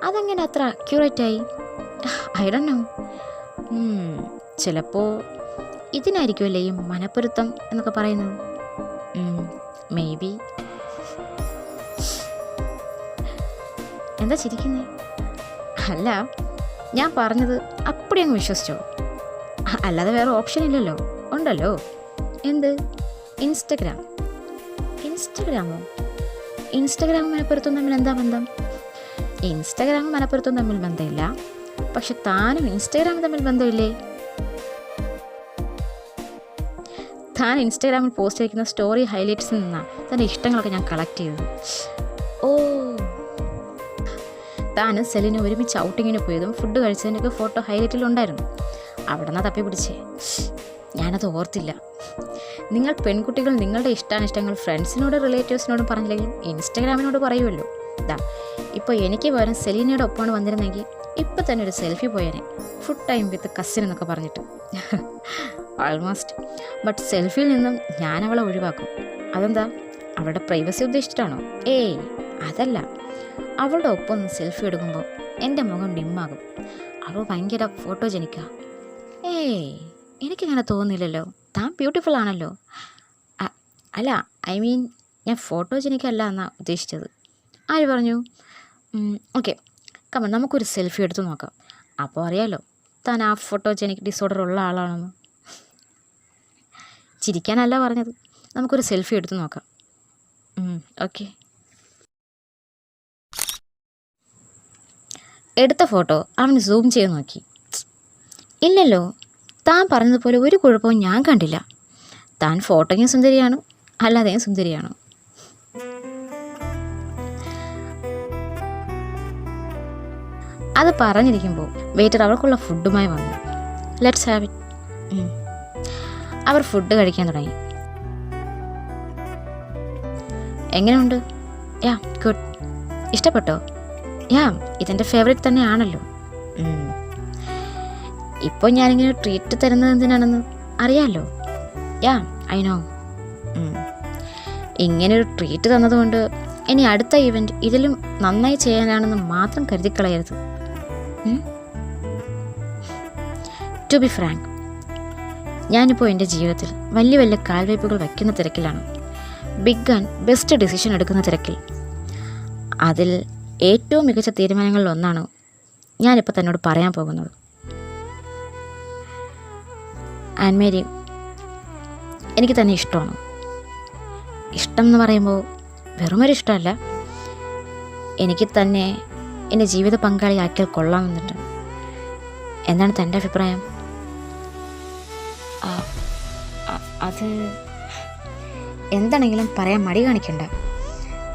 Speaker 2: അതെങ്ങനെ അത്ര അക്യൂറേറ്റായി? I don't no. ചിലപ്പോൾ ഇതിനായിരിക്കുമല്ലേ ഈ മനപ്പൊരുത്തം എന്നൊക്കെ പറയുന്നത്. May be. എന്താ ചിരിക്കുന്നേ? അല്ല, ഞാൻ പറഞ്ഞത് അപ്പടി അങ്ങ് വിശ്വസിച്ചോ? അല്ലാതെ വേറെ ഓപ്ഷൻ ഇല്ലല്ലോ. ഉണ്ടല്ലോ. എന്ത്? ഇൻസ്റ്റഗ്രാമോ? ഇൻസ്റ്റഗ്രാമും മനപ്പൊരുത്തവും തമ്മിൽ എന്താ ബന്ധം? ഇൻസ്റ്റഗ്രാമും മനപ്പൊരുത്തവും തമ്മിൽ ബന്ധമില്ല. പക്ഷെ താനും ഇൻസ്റ്റഗ്രാമും തമ്മിൽ ബന്ധമില്ലേ? താൻ ഇൻസ്റ്റാഗ്രാമിൽ പോസ്റ്റ് ചെയ്യുന്ന സ്റ്റോറി ഹൈലൈറ്റ്സിൽ നിന്നാണ് തൻ്റെ ഇഷ്ടങ്ങളൊക്കെ ഞാൻ കളക്ട് ചെയ്തത്. ഓ, താനും സെലിനും ഒരുമിച്ച് ഔട്ടിങ്ങിന് പോയതും ഫുഡ് കഴിച്ചതിൻ്റെയൊക്കെ ഫോട്ടോ ഹൈലൈറ്റിലുണ്ടായിരുന്നു. അവിടെ നിന്നാണ് തപ്പി പിടിച്ചേ. ഞാനത് ഓർത്തില്ല. നിങ്ങൾ പെൺകുട്ടികൾ നിങ്ങളുടെ ഇഷ്ടാനിഷ്ടങ്ങൾ ഫ്രണ്ട്സിനോടും റിലേറ്റീവ്സിനോടും പറഞ്ഞില്ലെങ്കിൽ ഇൻസ്റ്റാഗ്രാമിനോട് പറയുമല്ലോ. ഇപ്പോൾ എനിക്ക് പകരം സെലീനയുടെ ഒപ്പമാണ് വന്നിരുന്നെങ്കിൽ ഇപ്പം തന്നെ ഒരു സെൽഫി പോയേനെ. ഫുഡ് ടൈം വിത്ത് കസിൻ എന്നൊക്കെ പറഞ്ഞിട്ട്. ഓൾമോസ്റ്റ്. ബട്ട് സെൽഫിയിൽ നിന്നും ഞാൻ അവളെ ഒഴിവാക്കും. അതെന്താ, അവളുടെ പ്രൈവസി ഉദ്ദേശിച്ചിട്ടാണോ? അതല്ല. അവളുടെ ഒപ്പം സെൽഫി എടുക്കുമ്പോൾ എൻ്റെ മുഖം ഡിമ്മാകും. അവൾ ഭയങ്കര ഫോട്ടോജനിക്കാ. എനിക്കങ്ങനെ തോന്നുന്നില്ലല്ലോ. താൻ ബ്യൂട്ടിഫുൾ ആണല്ലോ. അല്ല, ഐ മീൻ ഞാൻ ഫോട്ടോജനിക്കല്ല എന്നാണ് ഉദ്ദേശിച്ചത്. ആര് പറഞ്ഞു? ഓക്കെ, കമൺ, നമുക്കൊരു സെൽഫി എടുത്ത് നോക്കാം. അപ്പോൾ അറിയാലോ താൻ ആ ഫോട്ടോജനിക് ഡിസോർഡർ ഉള്ള ആളാണെന്ന്. ചിരിക്കാനല്ല പറഞ്ഞത്. നമുക്കൊരു സെൽഫി എടുത്ത് നോക്കാം. ഓക്കെ. എടുത്ത ഫോട്ടോ അവൻ സൂം ചെയ്ത് നോക്കി. ഇല്ലല്ലോ, താൻ പറഞ്ഞതുപോലെ ഒരു കുഴപ്പവും ഞാൻ കണ്ടില്ല. താൻ ഫോട്ടോയും സുന്ദരിയാണ്, അല്ലാതെയും സുന്ദരിയാണ്. അത് പറഞ്ഞിരിക്കുമ്പോൾ വെയിറ്റർ അവൾക്കുള്ള ഫുഡുമായി വന്നു. Let's have it. അവർ ഫുഡ് കഴിക്കാൻ തുടങ്ങി. എങ്ങനെയുണ്ട്? Yeah, good. ഇഷ്ടപ്പെട്ടോ? യാ, ഇതെൻ്റെ ഫേവറേറ്റ് തന്നെയാണല്ലോ. ഇപ്പോൾ ഞാനിങ്ങനെ ട്രീറ്റ് തരുന്നത് എന്തിനാണെന്ന് അറിയാമല്ലോ. യാ, ഐ നോ. ഇങ്ങനൊരു ട്രീറ്റ് തന്നതുകൊണ്ട് ഇനി അടുത്ത ഇവൻറ്റ് ഇതിലും നന്നായി ചെയ്യാനാണെന്ന് മാത്രം കരുതിക്കളയരുത്. ടു ബി ഫ്രാങ്ക്, ഞാനിപ്പോൾ എൻ്റെ ജീവിതത്തിൽ വലിയ വലിയ കാൽവയ്പ്പുകൾ വയ്ക്കുന്ന തിരക്കിലാണ്. ബിഗ് ആൻഡ് ബെസ്റ്റ് ഡിസിഷൻ എടുക്കുന്ന തിരക്കിൽ. അതിൽ ഏറ്റവും മികച്ച തീരുമാനങ്ങളിലൊന്നാണ് ഞാനിപ്പോൾ തന്നോട് പറയാൻ പോകുന്നത്. ആൻഡ് മേരി, എനിക്ക് തന്നെ ഇഷ്ടമാണ്. ഇഷ്ടം എന്ന് പറയുമ്പോൾ വെറുമൊരു ഇഷ്ടമല്ല, എനിക്ക് തന്നെ എൻ്റെ ജീവിത പങ്കാളിയാക്കിയാൽ കൊള്ളാമെന്നുണ്ട്. എന്താണ് തൻ്റെ അഭിപ്രായം? അത് എന്താണെങ്കിലും പറയാൻ മടി കാണിക്കണ്ട.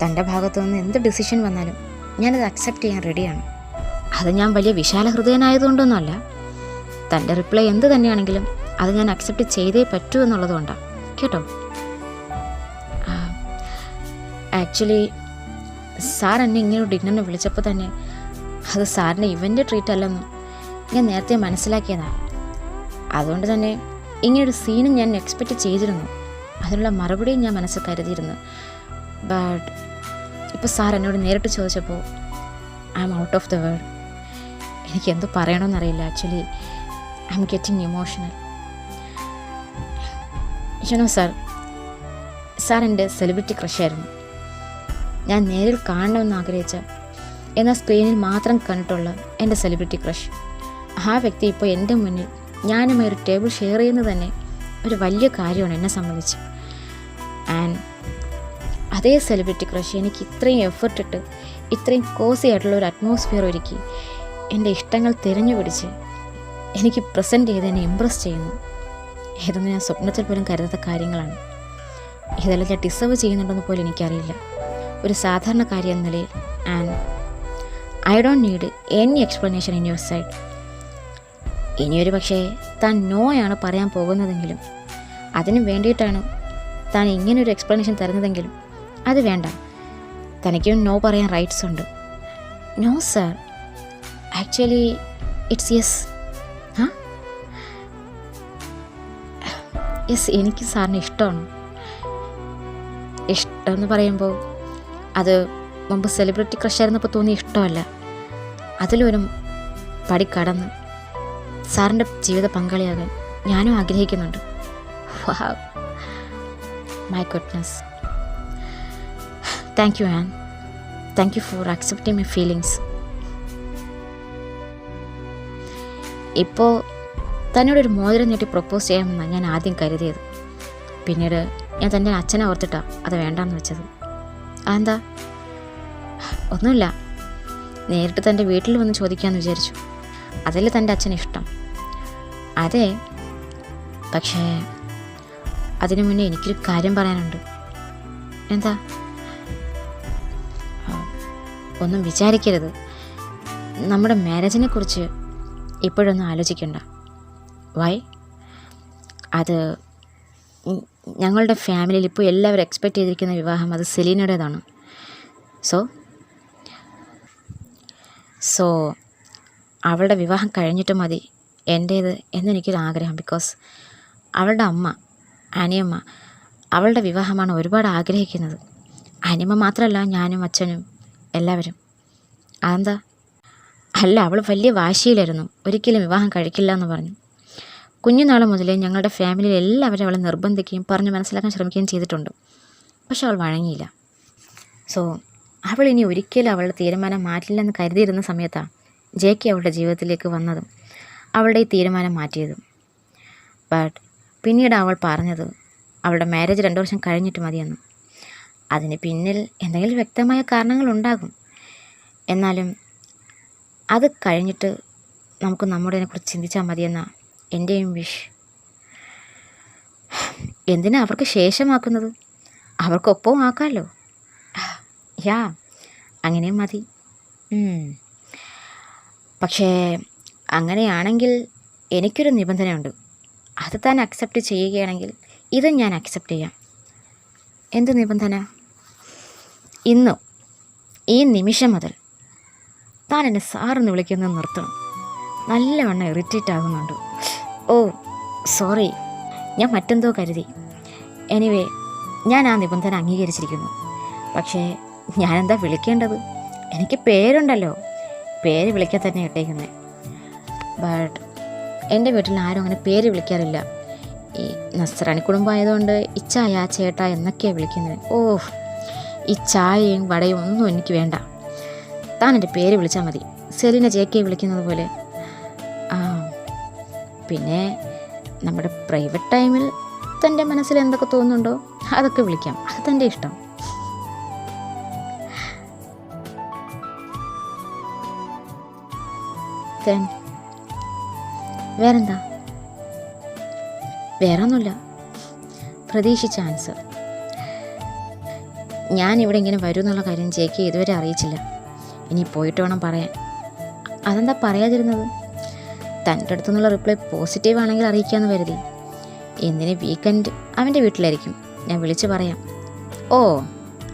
Speaker 2: തൻ്റെ ഭാഗത്തു നിന്ന് എന്ത് ഡിസിഷൻ വന്നാലും ഞാനത് അക്സെപ്റ്റ് ചെയ്യാൻ റെഡിയാണ്. അത് ഞാൻ വലിയ വിശാല ഹൃദയനായതുകൊണ്ടൊന്നുമല്ല. തൻ്റെ റിപ്ലൈ എന്ത് തന്നെയാണെങ്കിലും അത് ഞാൻ അക്സെപ്റ്റ് ചെയ്തേ പറ്റൂ എന്നുള്ളതുകൊണ്ടാണ് കേട്ടോ. ആക്ച്വലി സാർ എന്നെ ഇങ്ങനെ ഒരു ഡിന്നറിന് വിളിച്ചപ്പോൾ തന്നെ അത് സാറിൻ്റെ ഇവൻ്റ് ട്രീറ്റ് അല്ലെന്ന് ഞാൻ നേരത്തെ മനസ്സിലാക്കിയതാണ്. അതുകൊണ്ട് തന്നെ ഇങ്ങനൊരു സീനും ഞാൻ എക്സ്പെക്റ്റ് ചെയ്തിരുന്നു. അതിനുള്ള മറുപടിയും ഞാൻ മനസ്സിൽ കരുതിയിരുന്നു. ബട്ട് ഇപ്പോൾ സാർ എന്നോട് നേരിട്ട് ചോദിച്ചപ്പോൾ I am out of the world. എനിക്ക് എന്ത് പറയണമെന്നറിയില്ല. Actually I am getting emotional. You know sir എൻ്റെ സെലിബ്രിറ്റി ക്രഷായിരുന്നു. ഞാൻ നേരിൽ കാണണമെന്ന് ആഗ്രഹിച്ച എന്നാൽ സ്ക്രീനിൽ മാത്രം കണ്ടിട്ടുള്ള എൻ്റെ സെലിബ്രിറ്റി ക്രഷ്. ആ വ്യക്തി ഇപ്പോൾ എൻ്റെ മുന്നിൽ ഞാനുമായി ഒരു ടേബിൾ ഷെയർ ചെയ്യുന്നത് തന്നെ ഒരു വലിയ കാര്യമാണ് എന്നെ സംബന്ധിച്ച്. ആൻഡ് അതേ സെലിബ്രിറ്റി ക്രഷ് എനിക്ക് ഇത്രയും എഫർട്ട് ഇട്ട് ഇത്രയും കോസി ആയിട്ടുള്ള ഒരു അറ്റ്മോസ്ഫിയർ ഒരുക്കി എൻ്റെ ഇഷ്ടങ്ങൾ തിരഞ്ഞു പിടിച്ച് എനിക്ക് പ്രസൻറ്റ് ചെയ്ത് എന്നെ ഇമ്പ്രസ് ചെയ്യുന്നു. ഇതൊന്നും ഞാൻ സ്വപ്നത്തിൽ പോലും കരുതാത്ത കാര്യങ്ങളാണ്. ഇതെല്ലാം ഞാൻ ഡിസേർവ് ചെയ്യുന്നുണ്ടെന്ന് പോലും എനിക്കറിയില്ല ഒരു സാധാരണക്കാരി എന്ന നിലയിൽ. And I don't need any explanation in your side. ഇനിയൊരു പക്ഷേ താൻ നോയാണ് പറയാൻ പോകുന്നതെങ്കിലും അതിന് വേണ്ടിയിട്ടാണ് താൻ ഇങ്ങനൊരു എക്സ്പ്ലനേഷൻ തരുന്നതെങ്കിലും അത് വേണ്ട. തനിക്കും നോ പറയാൻ റൈറ്റ്സ് ഉണ്ട്. No sir, actually it's yes. Yes, എനിക്ക് സാറിന് ഇഷ്ടമാണ്. ഇഷ്ടമെന്ന് പറയുമ്പോൾ അത് മുമ്പ് സെലിബ്രിറ്റി ക്രഷായിരുന്നപ്പോൾ തോന്നിയ ഇഷ്ടമല്ല. അതിലൊരു പടി കടന്ന് സാറിൻ്റെ ജീവിത പങ്കാളിയാകാൻ ഞാനും ആഗ്രഹിക്കുന്നുണ്ട്. Wow, my goodness. Thank you an. Thank you for accepting my feelings. ഇപ്പോൾ തന്നോടൊരു മോതിരം നീട്ടി പ്രൊപ്പോസ് ചെയ്യാമെന്നാണ് ഞാൻ ആദ്യം കരുതിയത്. പിന്നീട് ഞാൻ തൻ്റെ അച്ഛനെ ഓർത്തിട്ടാണ് അത് വേണ്ടാന്ന് വെച്ചത്. അതെന്താ? ഒന്നുമില്ല, നേരിട്ട് തൻ്റെ വീട്ടിൽ വന്ന് ചോദിക്കാമെന്ന് വിചാരിച്ചു. അതിൽ തൻ്റെ അച്ഛന് ഇഷ്ടം. അതെ, പക്ഷേ അതിനു മുന്നേ എനിക്കൊരു കാര്യം പറയാനുണ്ട്. എന്താ? ഒന്നും വിചാരിക്കരുത്. നമ്മുടെ മാരേജിനെ കുറിച്ച് ഇപ്പോഴൊന്നും ആലോചിക്കണ്ട. വൈ? അത് ഞങ്ങളുടെ ഫാമിലിയിൽ ഇപ്പോൾ എല്ലാവരും എക്സ്പെക്റ്റ് ചെയ്തിരിക്കുന്ന വിവാഹം അത് സെലീനയുടേതാണ്. സോ അവളുടെ വിവാഹം കഴിഞ്ഞിട്ട് മതി എൻ്റേത് എന്നെനിക്കൊരാഗ്രഹം. ബിക്കോസ് അവളുടെ അമ്മ ആനിയമ്മ അവളുടെ വിവാഹമാണ് ഒരുപാട് ആഗ്രഹിക്കുന്നത്. ആനിയമ്മ മാത്രമല്ല, ഞാനും അച്ഛനും എല്ലാവരും. അതെന്താ? അല്ല, അവൾ വലിയ വാശിയിലായിരുന്നു. ഒരിക്കലും വിവാഹം കഴിക്കില്ല എന്ന് പറഞ്ഞു. കുഞ്ഞുനാൾ മുതലേ ഞങ്ങളുടെ ഫാമിലിയിൽ എല്ലാവരും അവളെ നിർബന്ധിക്കുകയും പറഞ്ഞ് മനസ്സിലാക്കാൻ ശ്രമിക്കുകയും ചെയ്തിട്ടുണ്ട്. പക്ഷെ അവൾ വഴങ്ങിയില്ല. സോ അവൾ ഇനി ഒരിക്കലും അവളുടെ തീരുമാനം മാറ്റില്ലെന്ന് കരുതിയിരുന്ന സമയത്താണ് ജെകെ അവളുടെ ജീവിതത്തിലേക്ക് വന്നതും അവളുടെ ഈ തീരുമാനം മാറ്റിയതും. ബട്ട് പിന്നീട് അവൾ പറഞ്ഞത് അവളുടെ മാരേജ് 2 വർഷം കഴിഞ്ഞിട്ട് മതിയെന്ന്. അതിന് പിന്നിൽ എന്തെങ്കിലും വ്യക്തമായ കാരണങ്ങളുണ്ടാകും. എന്നാലും അത് കഴിഞ്ഞിട്ട് നമുക്ക് നമ്മുടേതിനെക്കുറിച്ച് ചിന്തിച്ചാൽ മതിയെന്നാണ് എൻ്റെയും വിഷ്. എന്തിനാ അവർക്ക് ശേഷമാക്കുന്നത്? അവർക്കൊപ്പവും ആക്കാമല്ലോ. യാ, അങ്ങനെയും മതി. പക്ഷേ അങ്ങനെയാണെങ്കിൽ എനിക്കൊരു നിബന്ധനയുണ്ട്. അത് താൻ അക്സെപ്റ്റ് ചെയ്യുകയാണെങ്കിൽ ഇതും ഞാൻ അക്സെപ്റ്റ് ചെയ്യാം. എന്ത് നിബന്ധന? ഇന്ന് ഈ നിമിഷം മുതൽ താൻ എന്നെ സാറെന്ന് വിളിക്കുന്നത് നിർത്തണം. നല്ലവണ്ണം ഇറിറ്റേറ്റ് ആകുന്നുണ്ട്. ഓ സോറി, ഞാൻ മറ്റെന്തോ കരുതി. എനിവേ, ഞാൻ ആ നിബന്ധന അംഗീകരിച്ചിരിക്കുന്നു. പക്ഷേ ഞാനെന്താ വിളിക്കേണ്ടത്? എനിക്ക് പേരുണ്ടല്ലോ, പേര് വിളിക്കാൻ തന്നെ ഇട്ടേക്കുന്നത്. ബട്ട് എൻ്റെ വീട്ടിൽ ആരും അങ്ങനെ പേര് വിളിക്കാറില്ല. ഈ നസ്രാണി കുടുംബമായതുകൊണ്ട് ഇച്ചായ ചേട്ടാ എന്നൊക്കെയാണ് വിളിക്കുന്നത്. ഈ ചായയും വടയും ഒന്നും എനിക്ക് വേണ്ട. താൻ എൻ്റെ പേര് വിളിച്ചാൽ മതി, സെലീന ജെകെ വിളിക്കുന്നത് പോലെ. പിന്നെ നമ്മുടെ പ്രൈവറ്റ് ടൈമിൽ തൻ്റെ മനസ്സിൽ എന്തൊക്കെ തോന്നുന്നുണ്ടോ അതൊക്കെ വിളിക്കാം. അത് തൻ്റെ ഇഷ്ടം. വേറെന്താ? വേറൊന്നുമില്ല. പ്രതീക്ഷിച്ച ആൻസർ. ഞാനിവിടെ ഇങ്ങനെ വരും എന്നുള്ള കാര്യം ജെകെ ഇതുവരെ അറിയിച്ചില്ല. ഇനി പോയിട്ട് വേണം പറയാൻ. അതെന്താ പറയാതിരുന്നത്? തൻ്റെ അടുത്തുനിന്നുള്ള റിപ്ലൈ പോസിറ്റീവ് ആണെങ്കിൽ അറിയിക്കാമെന്ന് കരുതി. എന്തിന് വീക്കെൻഡ് അവൻ്റെ വീട്ടിലായിരിക്കും, ഞാൻ വിളിച്ച് പറയാം. ഓ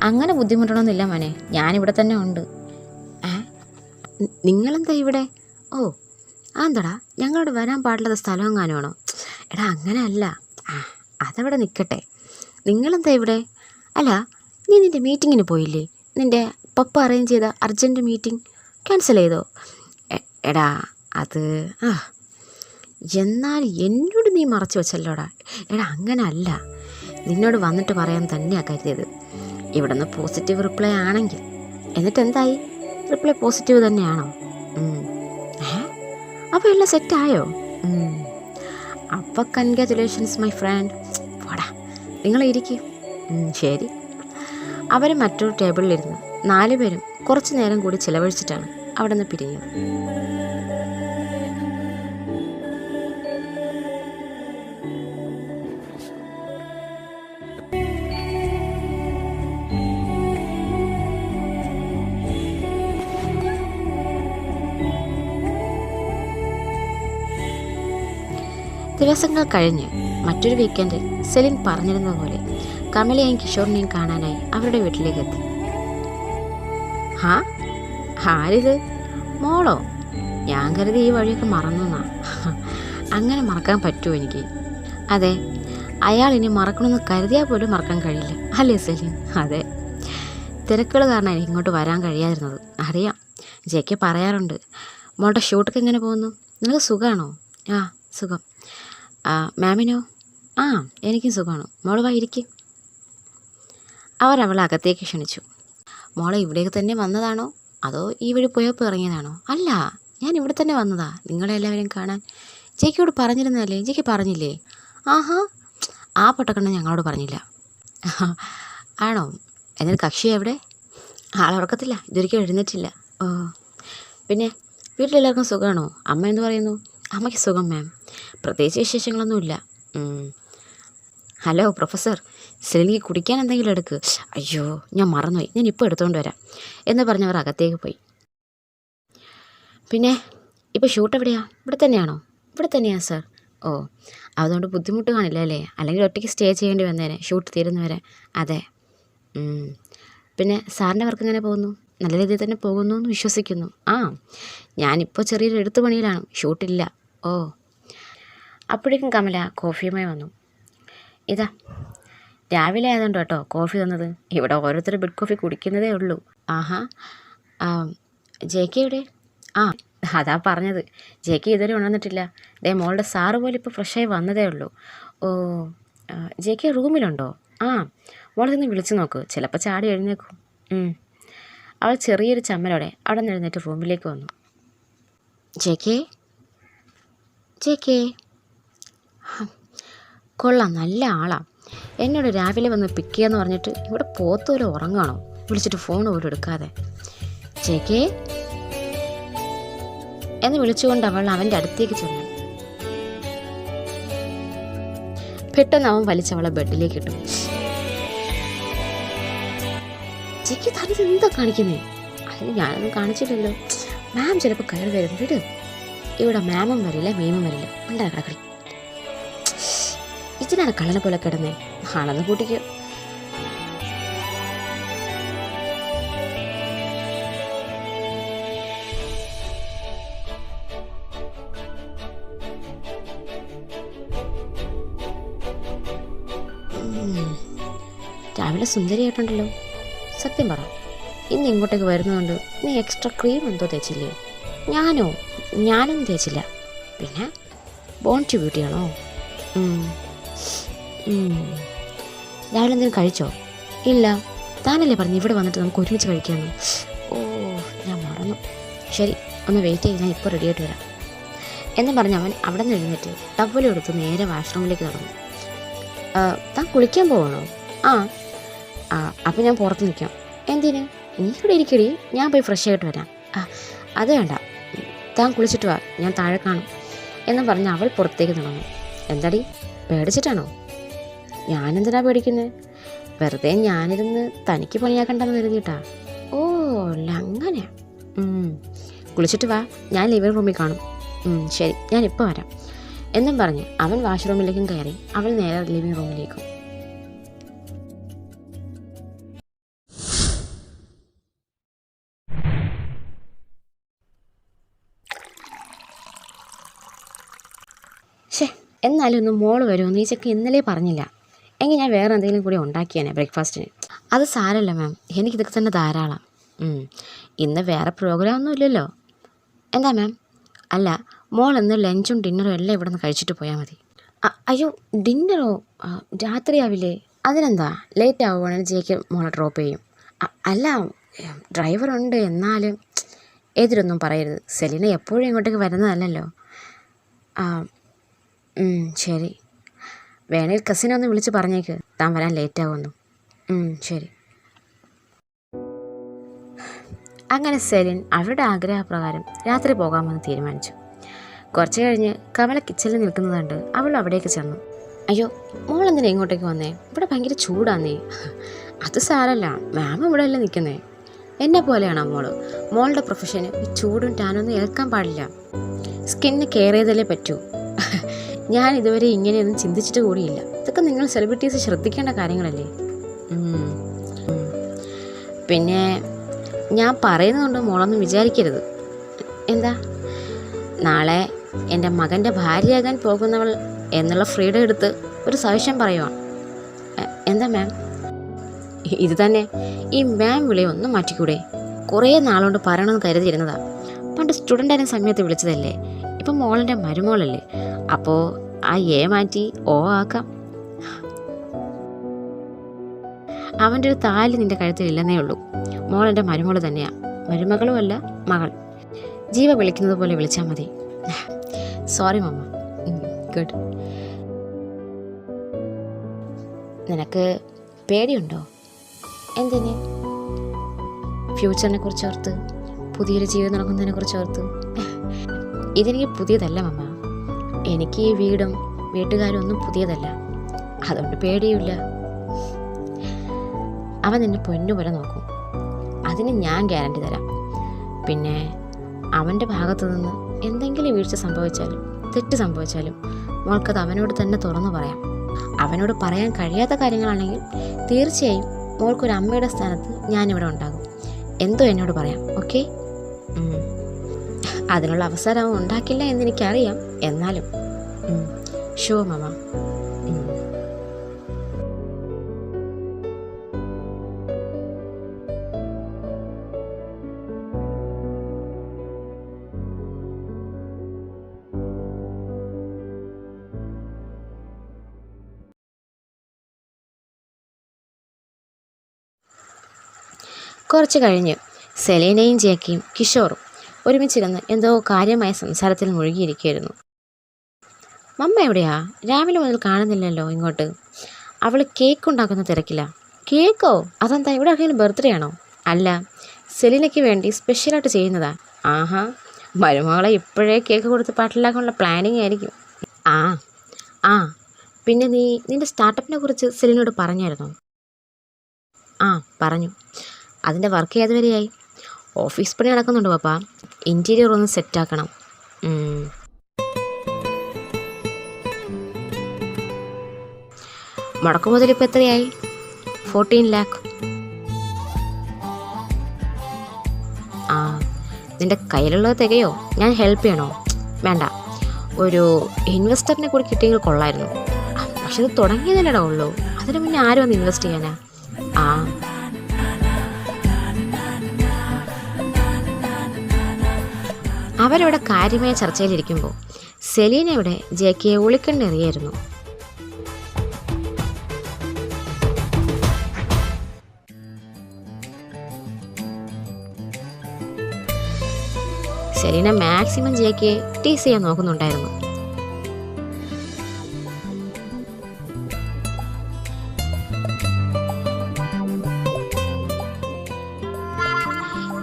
Speaker 2: അങ്ങനെ ബുദ്ധിമുട്ടണമെന്നില്ല മോനെ, ഞാനിവിടെ തന്നെ ഉണ്ട്. നിങ്ങളെന്താ ഇവിടെ? ഓ അതെന്താടാ, ഞങ്ങളോട് വരാൻ പാടില്ലാത്ത സ്ഥലം എങ്ങാനുമാണോ? എടാ അങ്ങനെയല്ല, അതവിടെ നിൽക്കട്ടെ. നിങ്ങളെന്താ ഇവിടെ? അല്ല, നീ നിൻ്റെ മീറ്റിങ്ങിന് പോയില്ലേ? നിൻ്റെ പപ്പ അറേഞ്ച് ചെയ്ത അർജൻറ്റ് മീറ്റിംഗ് ക്യാൻസൽ ചെയ്തോ? എടാ അത് എന്നാൽ എന്നോട് നീ മറച്ചു വെച്ചല്ലോടാ. എടാ അങ്ങനെയല്ല, നിന്നോട് വന്നിട്ട് പറയാൻ തന്നെയാണ് കരുതിയത്. ഇവിടെ നിന്ന് പോസിറ്റീവ് റിപ്ലൈ ആണെങ്കിൽ. എന്നിട്ട് എന്തായി? റിപ്ലൈ പോസിറ്റീവ് തന്നെയാണോ? അപ്പോൾ എല്ലാം സെറ്റായോ? അപ്പോൾ കൺഗ്രാറ്റുലേഷൻസ് മൈ ഫ്രണ്ട്. പോടാ, നിങ്ങൾ ഇരിക്കും. ശരി. അവർ മറ്റൊരു ടേബിളിലിരുന്ന് 4 പേരും കുറച്ച് നേരം കൂടി ചിലവഴിച്ചിട്ടാണ് അവിടെ നിന്ന് പിരിഞ്ഞത്. ദിവസങ്ങൾ കഴിഞ്ഞ് മറ്റൊരു വീക്കെൻഡിൽ സെലിൻ പറഞ്ഞിരുന്നത് പോലെ കമലയെയും കിഷോറിനെയും കാണാനായി അവരുടെ വീട്ടിലേക്ക് എത്തി. ആരിത്? മോളോ? ഞാൻ കരുതി ഈ വഴിയൊക്കെ മറന്നുന്നാ. അങ്ങനെ മറക്കാൻ പറ്റുമോ എനിക്ക്? അതെ, അയാൾ ഇനി മറക്കണമെന്ന് കരുതിയാൽ പോലും മറക്കാൻ കഴിയില്ല, അല്ലേ സെലിൻ? അതെ, തിരക്കുകൾ കാരണം എനിക്ക് ഇങ്ങോട്ട് വരാൻ കഴിയാതിരുന്നത് അറിയാം. ജെക്ക് പറയാറുണ്ട്. മോളുടെ ഷൂട്ടൊക്കെ എങ്ങനെ പോകുന്നു? നിങ്ങൾക്ക് സുഖമാണോ? സുഖം. മാമിനോ? എനിക്കും സുഖമാണ്. മോള് വാ, ഇരിക്കും. അവർ അവളെ അകത്തേക്ക് ക്ഷണിച്ചു. മോളെ ഇവിടേക്ക് തന്നെ വന്നതാണോ അതോ ഈ വഴി പോയപ്പോൾ ഇറങ്ങിയതാണോ? അല്ല, ഞാൻ ഇവിടെ തന്നെ വന്നതാ നിങ്ങളെല്ലാവരും കാണാൻ. ജെക്കിയോട് പറഞ്ഞിരുന്നല്ലേ? ജെക്കി പറഞ്ഞില്ലേ? ആ പൊട്ടക്കണ്ണ ഞങ്ങളോട് പറഞ്ഞില്ല. ആണോ? എന്നിട്ട് കക്ഷി എവിടെ? ആളുറക്കത്തില്ല, ഇതൊരിക്കലും എഴുന്നേറ്റില്ല. പിന്നെ വീട്ടിലെല്ലാവർക്കും സുഖമാണോ? അമ്മ എന്ത് പറയുന്നു? അമ്മയ്ക്ക് സുഖം മാം, പ്രത്യേകിച്ച് വിശേഷങ്ങളൊന്നുമില്ല. ഹലോ പ്രൊഫസർ, സെലിനിക്ക് കുടിക്കാൻ എന്തെങ്കിലും എടുക്ക്. അയ്യോ, ഞാൻ മറന്നുപോയി, ഞാൻ ഇപ്പോൾ എടുത്തുകൊണ്ട് വരാം എന്ന് പറഞ്ഞവർ അകത്തേക്ക് പോയി. പിന്നെ ഇപ്പോൾ ഷൂട്ട് എവിടെയാ? ഇവിടെ തന്നെയാണോ? ഇവിടെ തന്നെയാ സർ. അതുകൊണ്ട് ബുദ്ധിമുട്ട് കാണില്ല അല്ലേ? അല്ലെങ്കിൽ ഒറ്റയ്ക്ക് സ്റ്റേ ചെയ്യേണ്ടി വന്നേനെ ഷൂട്ട് തീരുന്നവരെ. അതെ. പിന്നെ സാറിൻ്റെ വർക്ക് എങ്ങനെ പോകുന്നു? നല്ല രീതിയിൽ തന്നെ പോകുന്നു എന്ന് വിശ്വസിക്കുന്നു. ഞാനിപ്പോൾ ചെറിയൊരു എഴുത്ത് പണിയിലാണ്, ഷൂട്ടില്ല. അപ്പോഴേക്കും കമല കോഫിയുമായി വന്നു. ഇതാ, രാവിലെ ആയതുകൊണ്ട് കേട്ടോ കോഫി തന്നത്. ഇവിടെ ഓരോരുത്തർ ബെഡ് കോഫി കുടിക്കുന്നതേ ഉള്ളൂ. ജെക്കി എവിടെ? അതാ പറഞ്ഞത്, ജെക്കി ഇതുവരെ ഉണർന്നിട്ടില്ല. മോളുടെ സാറ് പോലും ഇപ്പോൾ ഫ്രഷായി വന്നതേ ഉള്ളൂ. ജെക്കി റൂമിലുണ്ടോ? മോളൊന്ന് വിളിച്ചു നോക്ക്, ചിലപ്പോൾ ചാടി എഴുന്നേക്കും. അവൾ ചെറിയൊരു ചമ്മലോടെ അവിടെ നിന്ന് എഴുന്നേറ്റ് റൂമിലേക്ക് വന്നു. ജെക്കേ കൊള്ളാം, നല്ല ആളാണ്. എന്നോട് രാവിലെ വന്ന് പിക്ക് ചെയ്യാന്ന് പറഞ്ഞിട്ട് ഇവിടെ പോത്തോലെ ഉറങ്ങാണോ? വിളിച്ചിട്ട് ഫോൺ പോലും എടുക്കാതെ. ജെക്കേ എന്ന് വിളിച്ചുകൊണ്ട് അവൾ അവൻ്റെ അടുത്തേക്ക് ചെന്നു. പെട്ടെന്ന് അവൻ വലിച്ചവളെ ബെഡിലേക്ക് ഇട്ടു. ജെക്കി തനിത് എന്താ കാണിക്കുന്നേ? അതിന് ഞാനൊന്നും കാണിച്ചില്ലല്ലോ. മാം ചിലപ്പോൾ കയറി വരും. വിട്, ഇവിടെ മാമും വരില്ല മീമും വരില്ല. ഉണ്ടാ കിടക്കടി. ഇതിനാണ് കള്ളനെ പോലെ കിടന്നേ. ആണെന്ന് കൂട്ടിക്കോ. രാവിലെ സുന്ദരിയായിട്ടുണ്ടല്ലോ. സത്യം പറ, ഇന്ന് ഇങ്ങോട്ടേക്ക് വരുന്നതുകൊണ്ട് നീ എക്സ്ട്രാ ക്രീം എന്തോ തേച്ചില്ലേ? ഞാനൊന്നും തേച്ചില്ല. പിന്നെ ബോൺറ്റ് ബ്യൂട്ടിയാണോ? രാവിലെ എന്തെങ്കിലും കഴിച്ചോ? ഇല്ല. താനല്ലേ പറഞ്ഞു ഇവിടെ വന്നിട്ട് നമുക്ക് ഒരുമിച്ച് കഴിക്കാമെന്ന്. ഞാൻ മറന്നു. ശരി, ഒന്ന് വെയിറ്റ് ചെയ്ത് ഞാൻ ഇപ്പോൾ റെഡിയായിട്ട് വരാം എന്ന് പറഞ്ഞ് അവൻ അവിടെ നിന്ന് എഴുന്നേറ്റ് ടവ്വലും എടുത്ത് നേരെ വാഷ്റൂമിലേക്ക് നടന്നു. താൻ കുളിക്കാൻ പോകണോ? അപ്പം ഞാൻ പുറത്ത് നിൽക്കാം. എന്തിന്? നീ ഇവിടെ ഇരിക്കടി, ഞാൻ പോയി ഫ്രഷ് ആയിട്ട് വരാം. അത് വേണ്ട, താൻ കുളിച്ചിട്ട് വാ, ഞാൻ താഴെ കാണും എന്ന് പറഞ്ഞ് അവൾ പുറത്തേക്ക് നടന്നു. എന്താടി, പേടിച്ചിട്ടാണോ? ഞാനെന്തിനാ പേടിക്കുന്നത്? വെറുതെ ഞാനിരുന്ന് തനിക്ക് പണിയാക്കണ്ടെന്ന് കരുതിയിട്ടാ. അല്ല അങ്ങനെയാ. കുളിച്ചിട്ട് വാ, ഞാൻ ലിവിംഗ് റൂമിൽ കാണും. ശരി, ഞാനിപ്പോൾ വരാം എന്നും പറഞ്ഞ് അവൻ വാഷ്റൂമിലേക്കും കയറി. അവൾ നേരെ ലിവിംഗ് റൂമിലേക്കും. എന്നാലും ഒന്ന് മോള് വരുമോ? നീ ചെക്ക് ഇന്നലെ പറഞ്ഞില്ല. എങ്കിൽ ഞാൻ വേറെ എന്തെങ്കിലും കൂടി ഉണ്ടാക്കിയേനെ ബ്രേക്ക്ഫാസ്റ്റിന്. അത് സാരമില്ല മാം, എനിക്കിതൊക്കെ തന്നെ ധാരാളം. ഇന്ന് വേറെ പ്രോഗ്രാം ഒന്നും ഇല്ലല്ലോ. എന്താ മാം? അല്ല, മോൾ ഇന്ന് ലഞ്ചും ഡിന്നറും എല്ലാം ഇവിടെ നിന്ന് കഴിച്ചിട്ട് പോയാൽ മതി. അയ്യോ, ഡിന്നറോ? രാത്രിയാവില്ലേ? അതിനെന്താ, ലേറ്റ് ആവുകയാണെങ്കിൽ ജെക്ക് മോളെ ഡ്രോപ്പ് ചെയ്യും. അല്ല, ഡ്രൈവറുണ്ട്. എന്നാലും എതിരൊന്നും പറയരുത്. സെലിന എപ്പോഴും ഇങ്ങോട്ടേക്ക് വരുന്നതല്ലല്ലോ. ശരി. വേണേൽ കസിനെ ഒന്ന് വിളിച്ച് പറഞ്ഞേക്ക് താൻ വരാൻ ലേറ്റാവുമെന്നു. ശരി. അങ്ങനെ സെലിൻ അവരുടെ ആഗ്രഹപ്രകാരം രാത്രി പോകാമെന്ന് തീരുമാനിച്ചു. കുറച്ച് കഴിഞ്ഞ് കമല കിച്ചണിൽ നിൽക്കുന്നത് കണ്ട് അവൾ അവിടേക്ക് ചെന്നു. അയ്യോ, മോളെന്തിനാ ഇങ്ങോട്ടേക്ക് വന്നേ? ഇവിടെ ഭയങ്കര ചൂടാന്നേ. അത് സാരല്ല, മാം ഇവിടെ അല്ലേ നിൽക്കുന്നേ. എന്നെ പോലെയാണോ മോള്? മോളുടെ പ്രൊഫഷന് ഈ ചൂടും ടാനൊന്നും ഏൽക്കാൻ പാടില്ല. സ്കിന്ന് കെയർ ചെയ്തല്ലേ പറ്റൂ. ഞാൻ ഇതുവരെ ഇങ്ങനെയൊന്നും ചിന്തിച്ചിട്ട് കൂടിയില്ല. ഇതൊക്കെ നിങ്ങൾ സെലിബ്രിറ്റീസ് ശ്രദ്ധിക്കേണ്ട കാര്യങ്ങളല്ലേ. പിന്നെ ഞാൻ പറയുന്നതുകൊണ്ട് മോളൊന്നും വിചാരിക്കരുത്. എന്താ? നാളെ എൻ്റെ മകൻ്റെ ഭാര്യയാകാൻ പോകുന്നവൾ എന്നുള്ള ഫ്രീഡം എടുത്ത് ഒരു സജഷൻ പറയുവാണ്. എന്താ മാം? ഇത് തന്നെ. ഈ മാം വിളിയൊന്നും മാറ്റിക്കൂടെ? കുറേ നാളുകൊണ്ട് പറയണമെന്ന് കരുതിയിരുന്നതാ. പണ്ട് സ്റ്റുഡൻ്റ് ആയിരുന്ന സമയത്ത് വിളിച്ചതല്ലേ. ഇപ്പം മോളെൻ്റെ മരുമോളല്ലേ. അപ്പോൾ ആ എ മാറ്റി ഓ ആക്കാം. അവൻ്റെ ഒരു താലി നിൻ്റെ കഴുത്തിലില്ലെന്നേ ഉള്ളൂ. മോളെൻ്റെ മരുമോൾ തന്നെയാണ്. മരുമകളും അല്ല, മകൾ. ജീവ വിളിക്കുന്നത് പോലെ വിളിച്ചാൽ മതി. സോറി മമ്മ. ഗുഡ്. നിനക്ക് പേടിയുണ്ടോ? എന്തിന്? ഫ്യൂച്ചറിനെ കുറിച്ച് ഓർത്ത്, പുതിയൊരു ജീവിതം നടക്കുന്നതിനെ കുറിച്ച് ഓർത്ത്. ഇതെനിക്ക് പുതിയതല്ല മമ്മ. എനിക്ക് ഈ വീടും വീട്ടുകാരും ഒന്നും പുതിയതല്ല. അതുകൊണ്ട് പേടിയില്ല. അവൻ നിന്നെ പൊന്നുപോലെ നോക്കും. അതിന് ഞാൻ ഗ്യാരണ്ടി തരാം. പിന്നെ അവൻ്റെ ഭാഗത്തു നിന്ന് എന്തെങ്കിലും വീഴ്ച സംഭവിച്ചാലും തെറ്റ് സംഭവിച്ചാലും മോൾക്കത് അവനോട് തന്നെ തുറന്നു പറയാം. അവനോട് പറയാൻ കഴിയാത്ത കാര്യങ്ങളാണെങ്കിൽ തീർച്ചയായും മോൾക്കൊരു അമ്മയുടെ സ്ഥാനത്ത് ഞാനിവിടെ ഉണ്ടാകും. എന്തോ എന്നോട് പറയാം. ഓക്കെ? അതിനുള്ള അവസരം അവൻ ഉണ്ടാക്കില്ല എന്നെനിക്കറിയാം. എന്നാലും ഷോ മമ്മ. കുറച്ച് കഴിഞ്ഞ് സെലീനയും ജേക്കിയും കിഷോറും ഒരുമിച്ചിരുന്ന് എന്തോ കാര്യമായ സംസാരത്തിൽ മുഴുകിയിരിക്കുകയായിരുന്നു. മമ്മ എവിടെയാ? രാവിലെ മുതൽ കാണുന്നില്ലല്ലോ ഇങ്ങോട്ട്. അവൾ കേക്ക് ഉണ്ടാക്കുന്ന തിരക്കില്ല. കേക്കോ? അതെന്താ, ഇവിടെ ആർക്കെങ്കിലും ബർത്ത്ഡേ ആണോ? അല്ല, സെലീനയ്ക്ക് വേണ്ടി സ്പെഷ്യലായിട്ട് ചെയ്യുന്നതാ. ആഹാ, മരുമകളെ ഇപ്പോഴേ കേക്ക് കൊടുത്ത് പാട്ടിലാക്കാനുള്ള പ്ലാനിങ് ആയിരിക്കും. ആ പിന്നെ നിൻ്റെ സ്റ്റാർട്ടപ്പിനെ കുറിച്ച് സെലീനോട് പറഞ്ഞായിരുന്നോ? പറഞ്ഞു. അതിൻ്റെ വർക്ക് ഏതുവരെയായി? ഓഫീസ് പണി നടക്കുന്നുണ്ട് പാപ്പാ. ഇൻറ്റീരിയർ ഒന്ന് സെറ്റാക്കണം. മുടക്കു മുതൽ ഇപ്പോൾ എത്രയായി? 14 lakh. നിൻ്റെ കയ്യിലുള്ളത് തികയോ? ഞാൻ ഹെൽപ്പ് ചെയ്യണോ? വേണ്ട, ഒരു ഇൻവെസ്റ്ററിനെ കൂടി കിട്ടിയെങ്കിൽ കൊള്ളായിരുന്നു. പക്ഷെ ഇത് തുടങ്ങിയതല്ലടാ ഉള്ളൂ. അതിന് മുന്നേ ആരും ഒന്ന് ഇൻവെസ്റ്റ് ചെയ്യാനാ? അവരവിടെ കാര്യമായ ചർച്ചയിലിരിക്കുമ്പോൾ സെലീന ഇവിടെ ജേക്കിയെ ഉളിക്കണ്ടെറിയായിരുന്നു. സെലീന മാക്സിമം ജേക്കിയെ ടീസ് ചെയ്യാൻ നോക്കുന്നുണ്ടായിരുന്നു.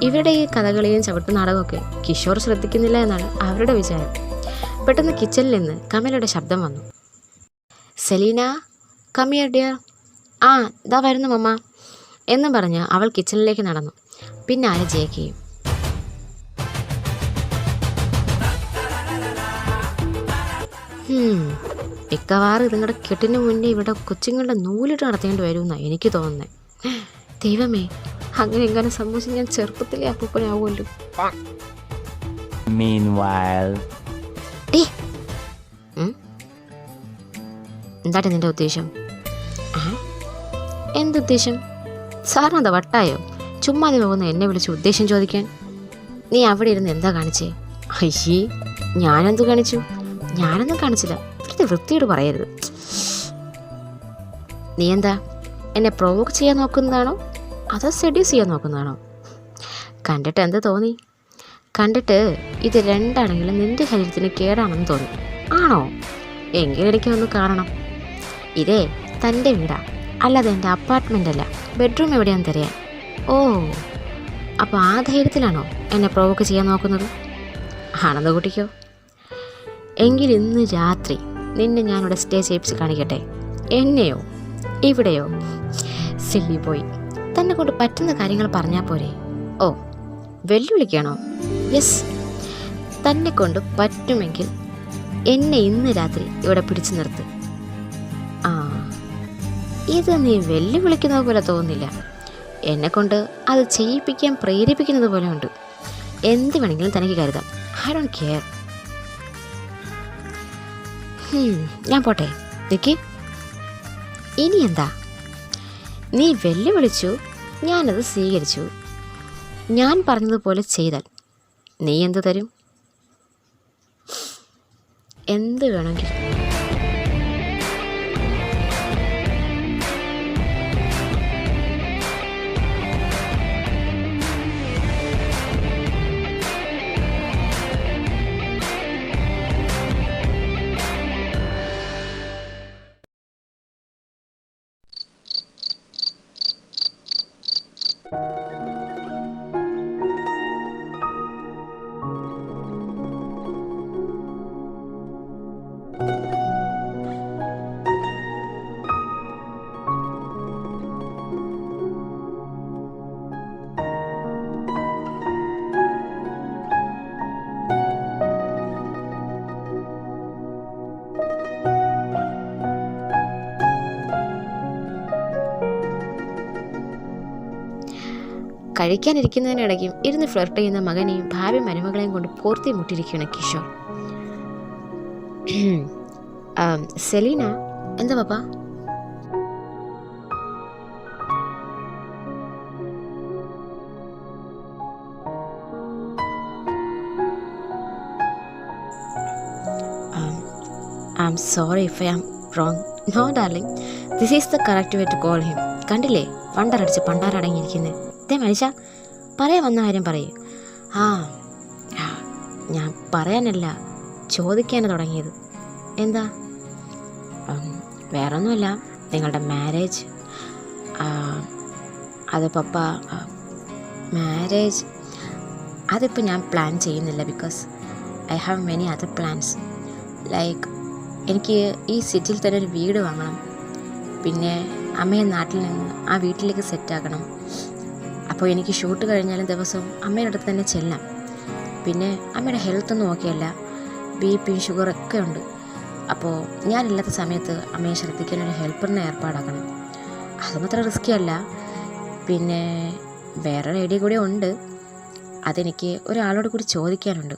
Speaker 2: ഇവരുടെ ഈ കഥകളിയും ചവിട്ടുനാടകമൊക്കെ കിഷോർ ശ്രദ്ധിക്കുന്നില്ല എന്നാണ് അവരുടെ വിചാരം. പെട്ടെന്ന് കിച്ചണിൽ നിന്ന് കമലയുടെ ശബ്ദം വന്നു. Selina, come here dear. ഇതാ വരുന്നു മമ്മ എന്ന് പറഞ്ഞ് അവൾ കിച്ചണിലേക്ക് നടന്നു. പിന്നാലെ ജേക്കിയും. മിക്കവാറും ഇതുങ്ങളുടെ കെട്ടിന് മുന്നേ ഇവിടെ കൊച്ചുങ്ങളുടെ നൂലിട്ട് നടത്തേണ്ടി വരുമെന്നാണ് എനിക്ക് തോന്നുന്നത്. ദൈവമേ, അങ്ങനെ സംഭവിച്ച് ഞാൻ ചെറുപ്പത്തിലേ അപ്പൂപ്പനാവുമല്ലോ. എന്താട്ടെ നിന്റെ ഉദ്ദേശം? എന്തുദ്ദേശം? സാറിനെന്താ വട്ടായോ? ചുമ്മാതെ പോകുന്ന എന്നെ വിളിച്ച് ഉദ്ദേശം ചോദിക്കാൻ. നീ അവിടെ ഇരുന്ന് എന്താ കാണിച്ചേ? അയ്യേ, ഞാനെന്തു കാണിച്ചു? ഞാനൊന്നും കാണിച്ചില്ല. വെറുതെ വൃത്തിയോട് പറയരുത്. നീ എന്താ എന്നെ പ്രൊവോക്ക് ചെയ്യാൻ നോക്കുന്നതാണോ അതോ സെഡ്യൂസ് ചെയ്യാൻ നോക്കുന്നതാണോ? കണ്ടിട്ട് എന്ത് തോന്നി? കണ്ടിട്ട് ഇത് രണ്ടാണെങ്കിലും നിന്റെ ശരീരത്തിന് കേടാണെന്ന് തോന്നി. ആണോ? എങ്കിലെനിക്കൊന്ന് കാണണം. ഇതേ തൻ്റെ വീടാ, അല്ലാതെ എൻ്റെ അപ്പാർട്ട്മെൻ്റ് അല്ല. ബെഡ്റൂം എവിടെയാണെന്ന് തരാൻ. ഓ, അപ്പോൾ ആ ധൈര്യത്തിലാണോ എന്നെ പ്രൊവോക്ക് ചെയ്യാൻ നോക്കുന്നത്? ആണെന്ന് കൂട്ടിക്കോ. എങ്കിൽ ഇന്ന് രാത്രി നിന്നെ ഞാനിവിടെ സ്റ്റേ ചെയ്യിപ്പിച്ച് കാണിക്കട്ടെ. എന്നെയോ? ഇവിടെയോ? സില്ലി പോയി. തന്നെ കൊണ്ട് പറ്റുന്ന കാര്യങ്ങൾ പറഞ്ഞാൽ പോരെ? ഓ, വെല്ലുവിളിക്കണോ? യെസ്, തന്നെ കൊണ്ട് പറ്റുമെങ്കിൽ എന്നെ ഇന്ന് രാത്രി ഇവിടെ പിടിച്ചു നിർത്ത്. ആ, ഇത് നീ വെല്ലുവിളിക്കുന്നത് പോലെ തോന്നുന്നില്ല. എന്നെക്കൊണ്ട് അത് ചെയ്യിപ്പിക്കാൻ പ്രേരിപ്പിക്കുന്നത് പോലെ ഉണ്ട്. എന്ത് വേണമെങ്കിലും തനിക്ക് കരുതാം. I don't care. ഞാൻ പോട്ടെ. നിക്ക്. ഇനി എന്താ? നീ വെല്ലുവിളിച്ചു, ഞാനത് സ്വീകരിച്ചു. ഞാൻ പറഞ്ഞതുപോലെ ചെയ്താൽ നീ എന്ത് തരും? എന്ത് വേണമെങ്കിലും. കഴിക്കാനിരിക്കുന്നതിനിടയ്ക്കും ഇരുന്ന് ഫ്ലർട്ട് ചെയ്യുന്ന മകനെയും ഭാവി മരുമകളെയും കൊണ്ട് പൂർത്തി മുട്ടിയിരിക്കുകയാണ് കിഷോർ. സെലീന, എന്താ പാപ്പ? I'm sorry if I am wrong. No darling, this is the correct way to call him. കണ്ടില്ലേ വണ്ടറടിച്ച് പണ്ടാരടങ്ങിയിരിക്കുന്നത്. ഇതേ മനുഷ്യ, പറയാൻ വന്ന കാര്യം പറയൂ. ഞാൻ പറയാനല്ല, ചോദിക്കാനാണ് തുടങ്ങിയത്. എന്താ? വേറൊന്നുമല്ല, നിങ്ങളുടെ മാരേജ്. അത് പപ്പ, മാരേജ് അതിപ്പോൾ ഞാൻ പ്ലാൻ ചെയ്യുന്നില്ല. Because I have many other plans. Like എനിക്ക് ഈ സിറ്റിയിൽ തന്നെ ഒരു വീട് വാങ്ങണം. പിന്നെ അമ്മയെ നാട്ടിൽ നിന്ന് ആ വീട്ടിലേക്ക് സെറ്റാക്കണം. അപ്പോൾ എനിക്ക് ഷൂട്ട് കഴിഞ്ഞാലും ദിവസവും അമ്മയുടെ അടുത്ത് തന്നെ ചെല്ലാം. പിന്നെ അമ്മയുടെ ഹെൽത്തൊന്നും ഓക്കെയല്ല, BP ഷുഗറൊക്കെ ഉണ്ട്. അപ്പോൾ ഞാനില്ലാത്ത സമയത്ത് അമ്മയെ ശ്രദ്ധിക്കാനൊരു ഹെൽപ്പറിനെ ഏർപ്പാടാക്കണം. അതും അത്ര റിസ്ക്കി അല്ല. പിന്നെ വേറൊരു ഐഡിയ കൂടി ഉണ്ട്. അതെനിക്ക് ഒരാളോട് കൂടി ചോദിക്കാനുണ്ട്.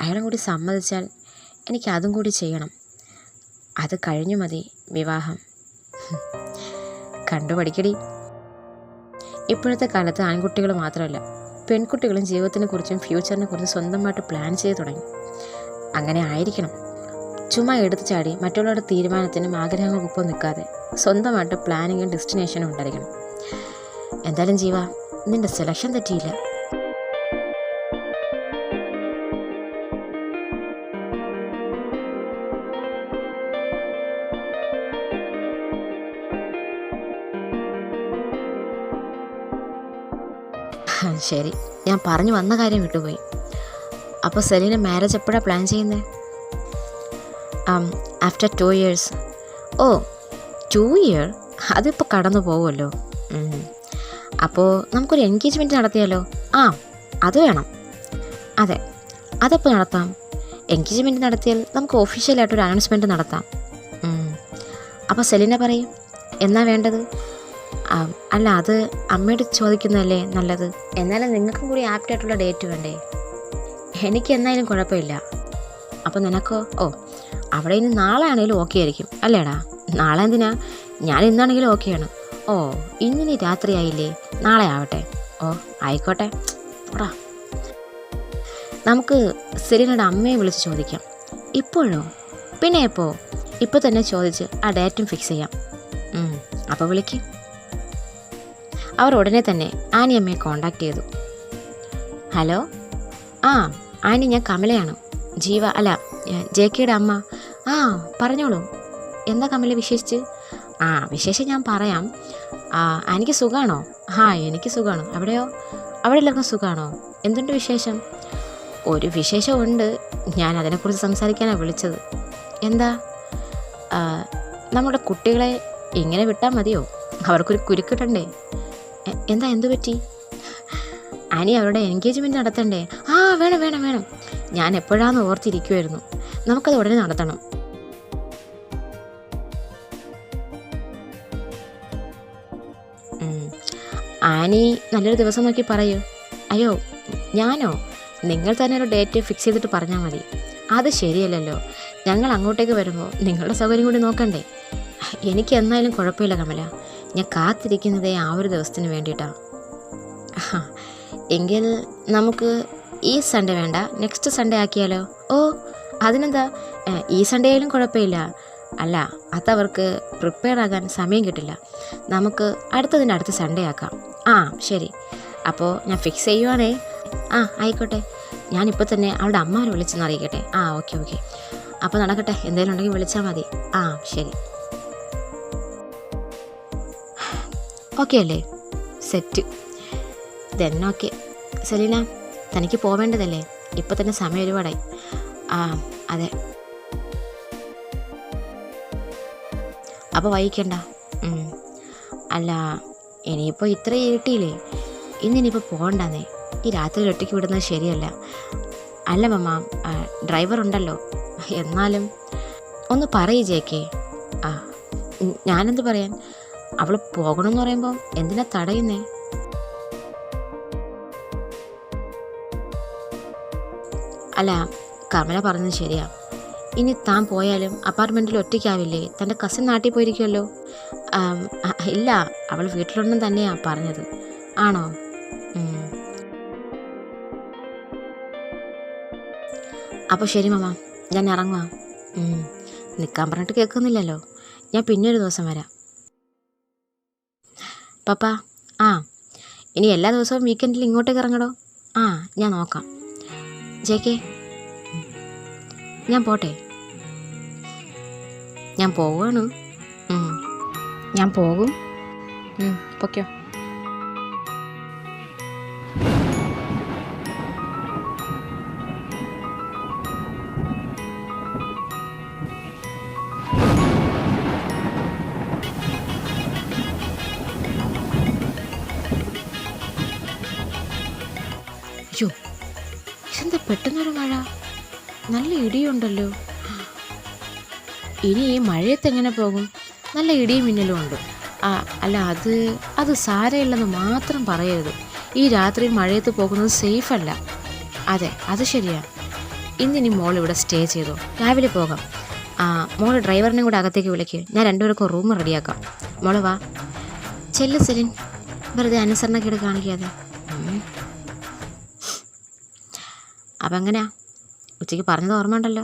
Speaker 2: അയാളും കൂടി സമ്മതിച്ചാൽ എനിക്ക് അതും കൂടി ചെയ്യണം. അത് കഴിഞ്ഞു മതി വിവാഹം. കണ്ടുപഠിക്കടി. ഇപ്പോഴത്തെ കാലത്ത് ആൺകുട്ടികൾ മാത്രമല്ല, പെൺകുട്ടികളും ജീവിതത്തിനെ കുറിച്ചും ഫ്യൂച്ചറിനെ കുറിച്ചും സ്വന്തമായിട്ട് പ്ലാൻ ചെയ്ത് തുടങ്ങി. അങ്ങനെ ആയിരിക്കണം. ചുമ്മാ എടുത്തു ചാടി മറ്റുള്ളവരുടെ തീരുമാനത്തിനും ആഗ്രഹങ്ങൾക്കൊപ്പം നിൽക്കാതെ സ്വന്തമായിട്ട് പ്ലാനിങ്ങും ഡെസ്റ്റിനേഷനും ഉണ്ടായിരിക്കണം. എന്തായാലും ജീവ, നിൻ്റെ സെലക്ഷൻ തെറ്റിയില്ല. ശരി, ഞാൻ പറഞ്ഞു വന്ന കാര്യം വിട്ടുപോയി. അപ്പോൾ സെലീന മാരേജ് എപ്പോഴാണ് പ്ലാൻ ചെയ്യുന്നത്? After 2 years. ഓ, 2 year? അതിപ്പോൾ കടന്നു പോകുമല്ലോ. അപ്പോൾ നമുക്കൊരു എൻഗേജ്മെൻറ്റ് നടത്തിയാലോ? അത് വേണം. അതെ, അതെപ്പോൾ നടത്താം? എൻഗേജ്മെൻറ്റ് നടത്തിയാൽ നമുക്ക് ഒഫീഷ്യലായിട്ടൊരു അനൗൺസ്മെൻറ്റ് നടത്താം. അപ്പോൾ സെലീന പറയും, എന്നാ വേണ്ടത്? അല്ല, അത് അമ്മയോട് ചോദിക്കുന്നതല്ലേ നല്ലത്. എന്നാലും നിങ്ങൾക്കും കൂടി ആപ്റ്റായിട്ടുള്ള ഡേറ്റ് വേണ്ടേ? എനിക്ക് എന്നായാലും കുഴപ്പമില്ല. അപ്പോൾ നിനക്കോ? ഓ, അവിടെ ഇനി നാളെ ആണെങ്കിലും ഓക്കെ ആയിരിക്കും അല്ലേടാ? നാളെ എന്തിനാ? ഞാൻ ഇന്നാണെങ്കിലും ഓക്കെയാണ്. ഓ, ഇന്നിനി രാത്രിയായില്ലേ? നാളെ ആവട്ടെ. ഓ, ആയിക്കോട്ടെ. പോടാ. നമുക്ക് സെലീനയുടെ അമ്മയെ വിളിച്ച് ചോദിക്കാം. ഇപ്പോഴോ? പിന്നെ എപ്പോൾ? ഇപ്പോൾ തന്നെ ചോദിച്ച് ആ ഡേറ്റും ഫിക്സ് ചെയ്യാം. അപ്പോൾ വിളിക്കും. അവർ ഉടനെ തന്നെ ആനിയമ്മയെ കോണ്ടാക്ട് ചെയ്തു. ഹലോ, ആനി, ഞാൻ കമലയാണ്. ജീവ, അല്ല, JKയുടെ അമ്മ. ആ പറഞ്ഞോളൂ, എന്താ കമല വിശേഷിച്ച്? വിശേഷം ഞാൻ പറയാം. എനിക്ക് സുഖമാണോ? എനിക്ക് സുഖമാണ്. അവിടെയോ? അവിടെ എല്ലാവർക്കും സുഖമാണോ? എന്തുണ്ട് വിശേഷം? ഒരു വിശേഷമുണ്ട്, ഞാൻ അതിനെക്കുറിച്ച് സംസാരിക്കാനാണ് വിളിച്ചത്. എന്താ? നമ്മുടെ കുട്ടികളെ ഇങ്ങനെ വിട്ടാൽ മതിയോ? അവർക്കൊരു കുരുക്കിട്ടണ്ടേ? എന്താ, എന്തു പറ്റി? ആനി അവരുടെ എൻഗേജ്മെൻറ്റ് നടത്തണ്ടേ? വേണം വേണം വേണം, ഞാൻ എപ്പോഴാന്ന് ഓർത്തിരിക്കുമായിരുന്നു. നമുക്കത് ഉടനെ നടത്തണം. ആനി നല്ലൊരു ദിവസം നോക്കി പറയൂ. അയ്യോ ഞാനോ? നിങ്ങൾ തന്നെ ഒരു ഡേറ്റ് ഫിക്സ് ചെയ്തിട്ട് പറഞ്ഞാൽ മതി. അത് ശരിയല്ലല്ലോ, ഞങ്ങൾ അങ്ങോട്ടേക്ക് വരുമ്പോൾ നിങ്ങളുടെ സൗകര്യം കൂടി നോക്കണ്ടേ? എനിക്ക് എന്നാലും കുഴപ്പമില്ല കമല, ഞാൻ കാത്തിരിക്കുന്നതേ ആ ഒരു ദിവസത്തിന് വേണ്ടിയിട്ടാണ്. എങ്കിൽ നമുക്ക് ഈ സൺഡേ വേണ്ട, നെക്സ്റ്റ് സൺഡേ ആക്കിയാലോ? അതിനെന്താ, ഈ സൺഡേ ആയാലും കുഴപ്പമില്ല. അല്ല, അതവർക്ക് പ്രിപ്പയർ ആകാൻ സമയം കിട്ടില്ല. നമുക്ക് അടുത്ത സൺഡേ ആക്കാം. ശരി, അപ്പോൾ ഞാൻ ഫിക്സ് ചെയ്യുവാണേ. ആയിക്കോട്ടെ, ഞാനിപ്പോൾ തന്നെ അവളുടെ അമ്മാവനെ വിളിച്ചെന്ന് അറിയിക്കട്ടെ. ഓക്കെ, അപ്പോൾ നടക്കട്ടെ, എന്തെങ്കിലും ഉണ്ടെങ്കിൽ വിളിച്ചാൽ മതി. ശരി, ഓക്കെ അല്ലേ? സെറ്റ്. ഓക്കെ. സെലീന, തനിക്ക് പോവേണ്ടതല്ലേ? ഇപ്പോൾ തന്നെ സമയം ഒരുപാടായി. അതെ, അപ്പോൾ വൈകിക്കണ്ട. അല്ല, ഇനിയിപ്പോൾ ഇത്ര ഇരുട്ടിയില്ലേ, ഇന്നിനിപ്പോൾ പോകണ്ടെന്നേ. ഈ രാത്രി ഒറ്റയ്ക്ക് വിടുന്നത് ശരിയല്ല. അല്ല മമ്മ, ഡ്രൈവർ ഉണ്ടല്ലോ. എന്നാലും ഒന്ന് പറയ് ജേക്കേ. ഞാനെന്ത് പറയാൻ? അവൾ പോകണമെന്ന് പറയുമ്പോൾ എന്തിനാ തടയുന്നേ? അല്ല, കമല പറഞ്ഞത് ശരിയാ. ഇനി താൻ പോയാലും അപ്പാർട്ട്മെൻറ്റിൽ ഒറ്റയ്ക്കാവില്ലേ? തൻ്റെ കസിൻ നാട്ടിൽ പോയിരിക്കുമല്ലോ. ഇല്ല, അവൾ വീട്ടിലുണ്ടെന്ന് തന്നെയാണ് പറഞ്ഞത്. ആണോ? അപ്പോൾ ശരി മാമ, ഞാൻ ഇറങ്ങുക. നിൽക്കാൻ പറഞ്ഞിട്ട് കേൾക്കുന്നില്ലല്ലോ. ഞാൻ പിന്നെ ഒരു ദിവസം വരാം. പപ്പ, ഇനി എല്ലാ ദിവസവും വീക്കെൻഡിൽ ഇങ്ങോട്ടേക്ക് ഇറങ്ങടോ. ഞാൻ നോക്കാം. ജേക്കേ, ഞാൻ പോട്ടെ. ഞാൻ പോവുകയാണ്. ഞാൻ പോകും. പൊക്കോ. അയ്യോ, ഇതെന്താ പെട്ടെന്നൊരു മഴ? നല്ല ഇടിയുണ്ടല്ലോ. ഇനി ഈ മഴയത്ത് എങ്ങനെ പോകും? നല്ല ഇടിയും മിന്നലും ഉണ്ട്. അല്ല, അത് സാരമില്ലെന്ന് മാത്രം പറയരുത്. ഈ രാത്രി മഴയത്ത് പോകുന്നത് സേഫല്ല. അതെ, അത് ശരിയാണ്. ഇന്നിനി മോൾ ഇവിടെ സ്റ്റേ ചെയ്തോ, രാവിലെ പോകാം. മോൾ ഡ്രൈവറിനെ കൂടെ അകത്തേക്ക് വിളിക്കുക. ഞാൻ രണ്ടുപേർക്കും റൂം റെഡിയാക്കാം. മോളെ വാ. ചെല്ലു സെലിൻ, വെറുതെ അനുസരണക്കേട് കാണിക്കാതെ. അപ്പം എങ്ങനെയാ? ഉച്ചയ്ക്ക് പറഞ്ഞത് ഓർമ്മ ഉണ്ടല്ലോ.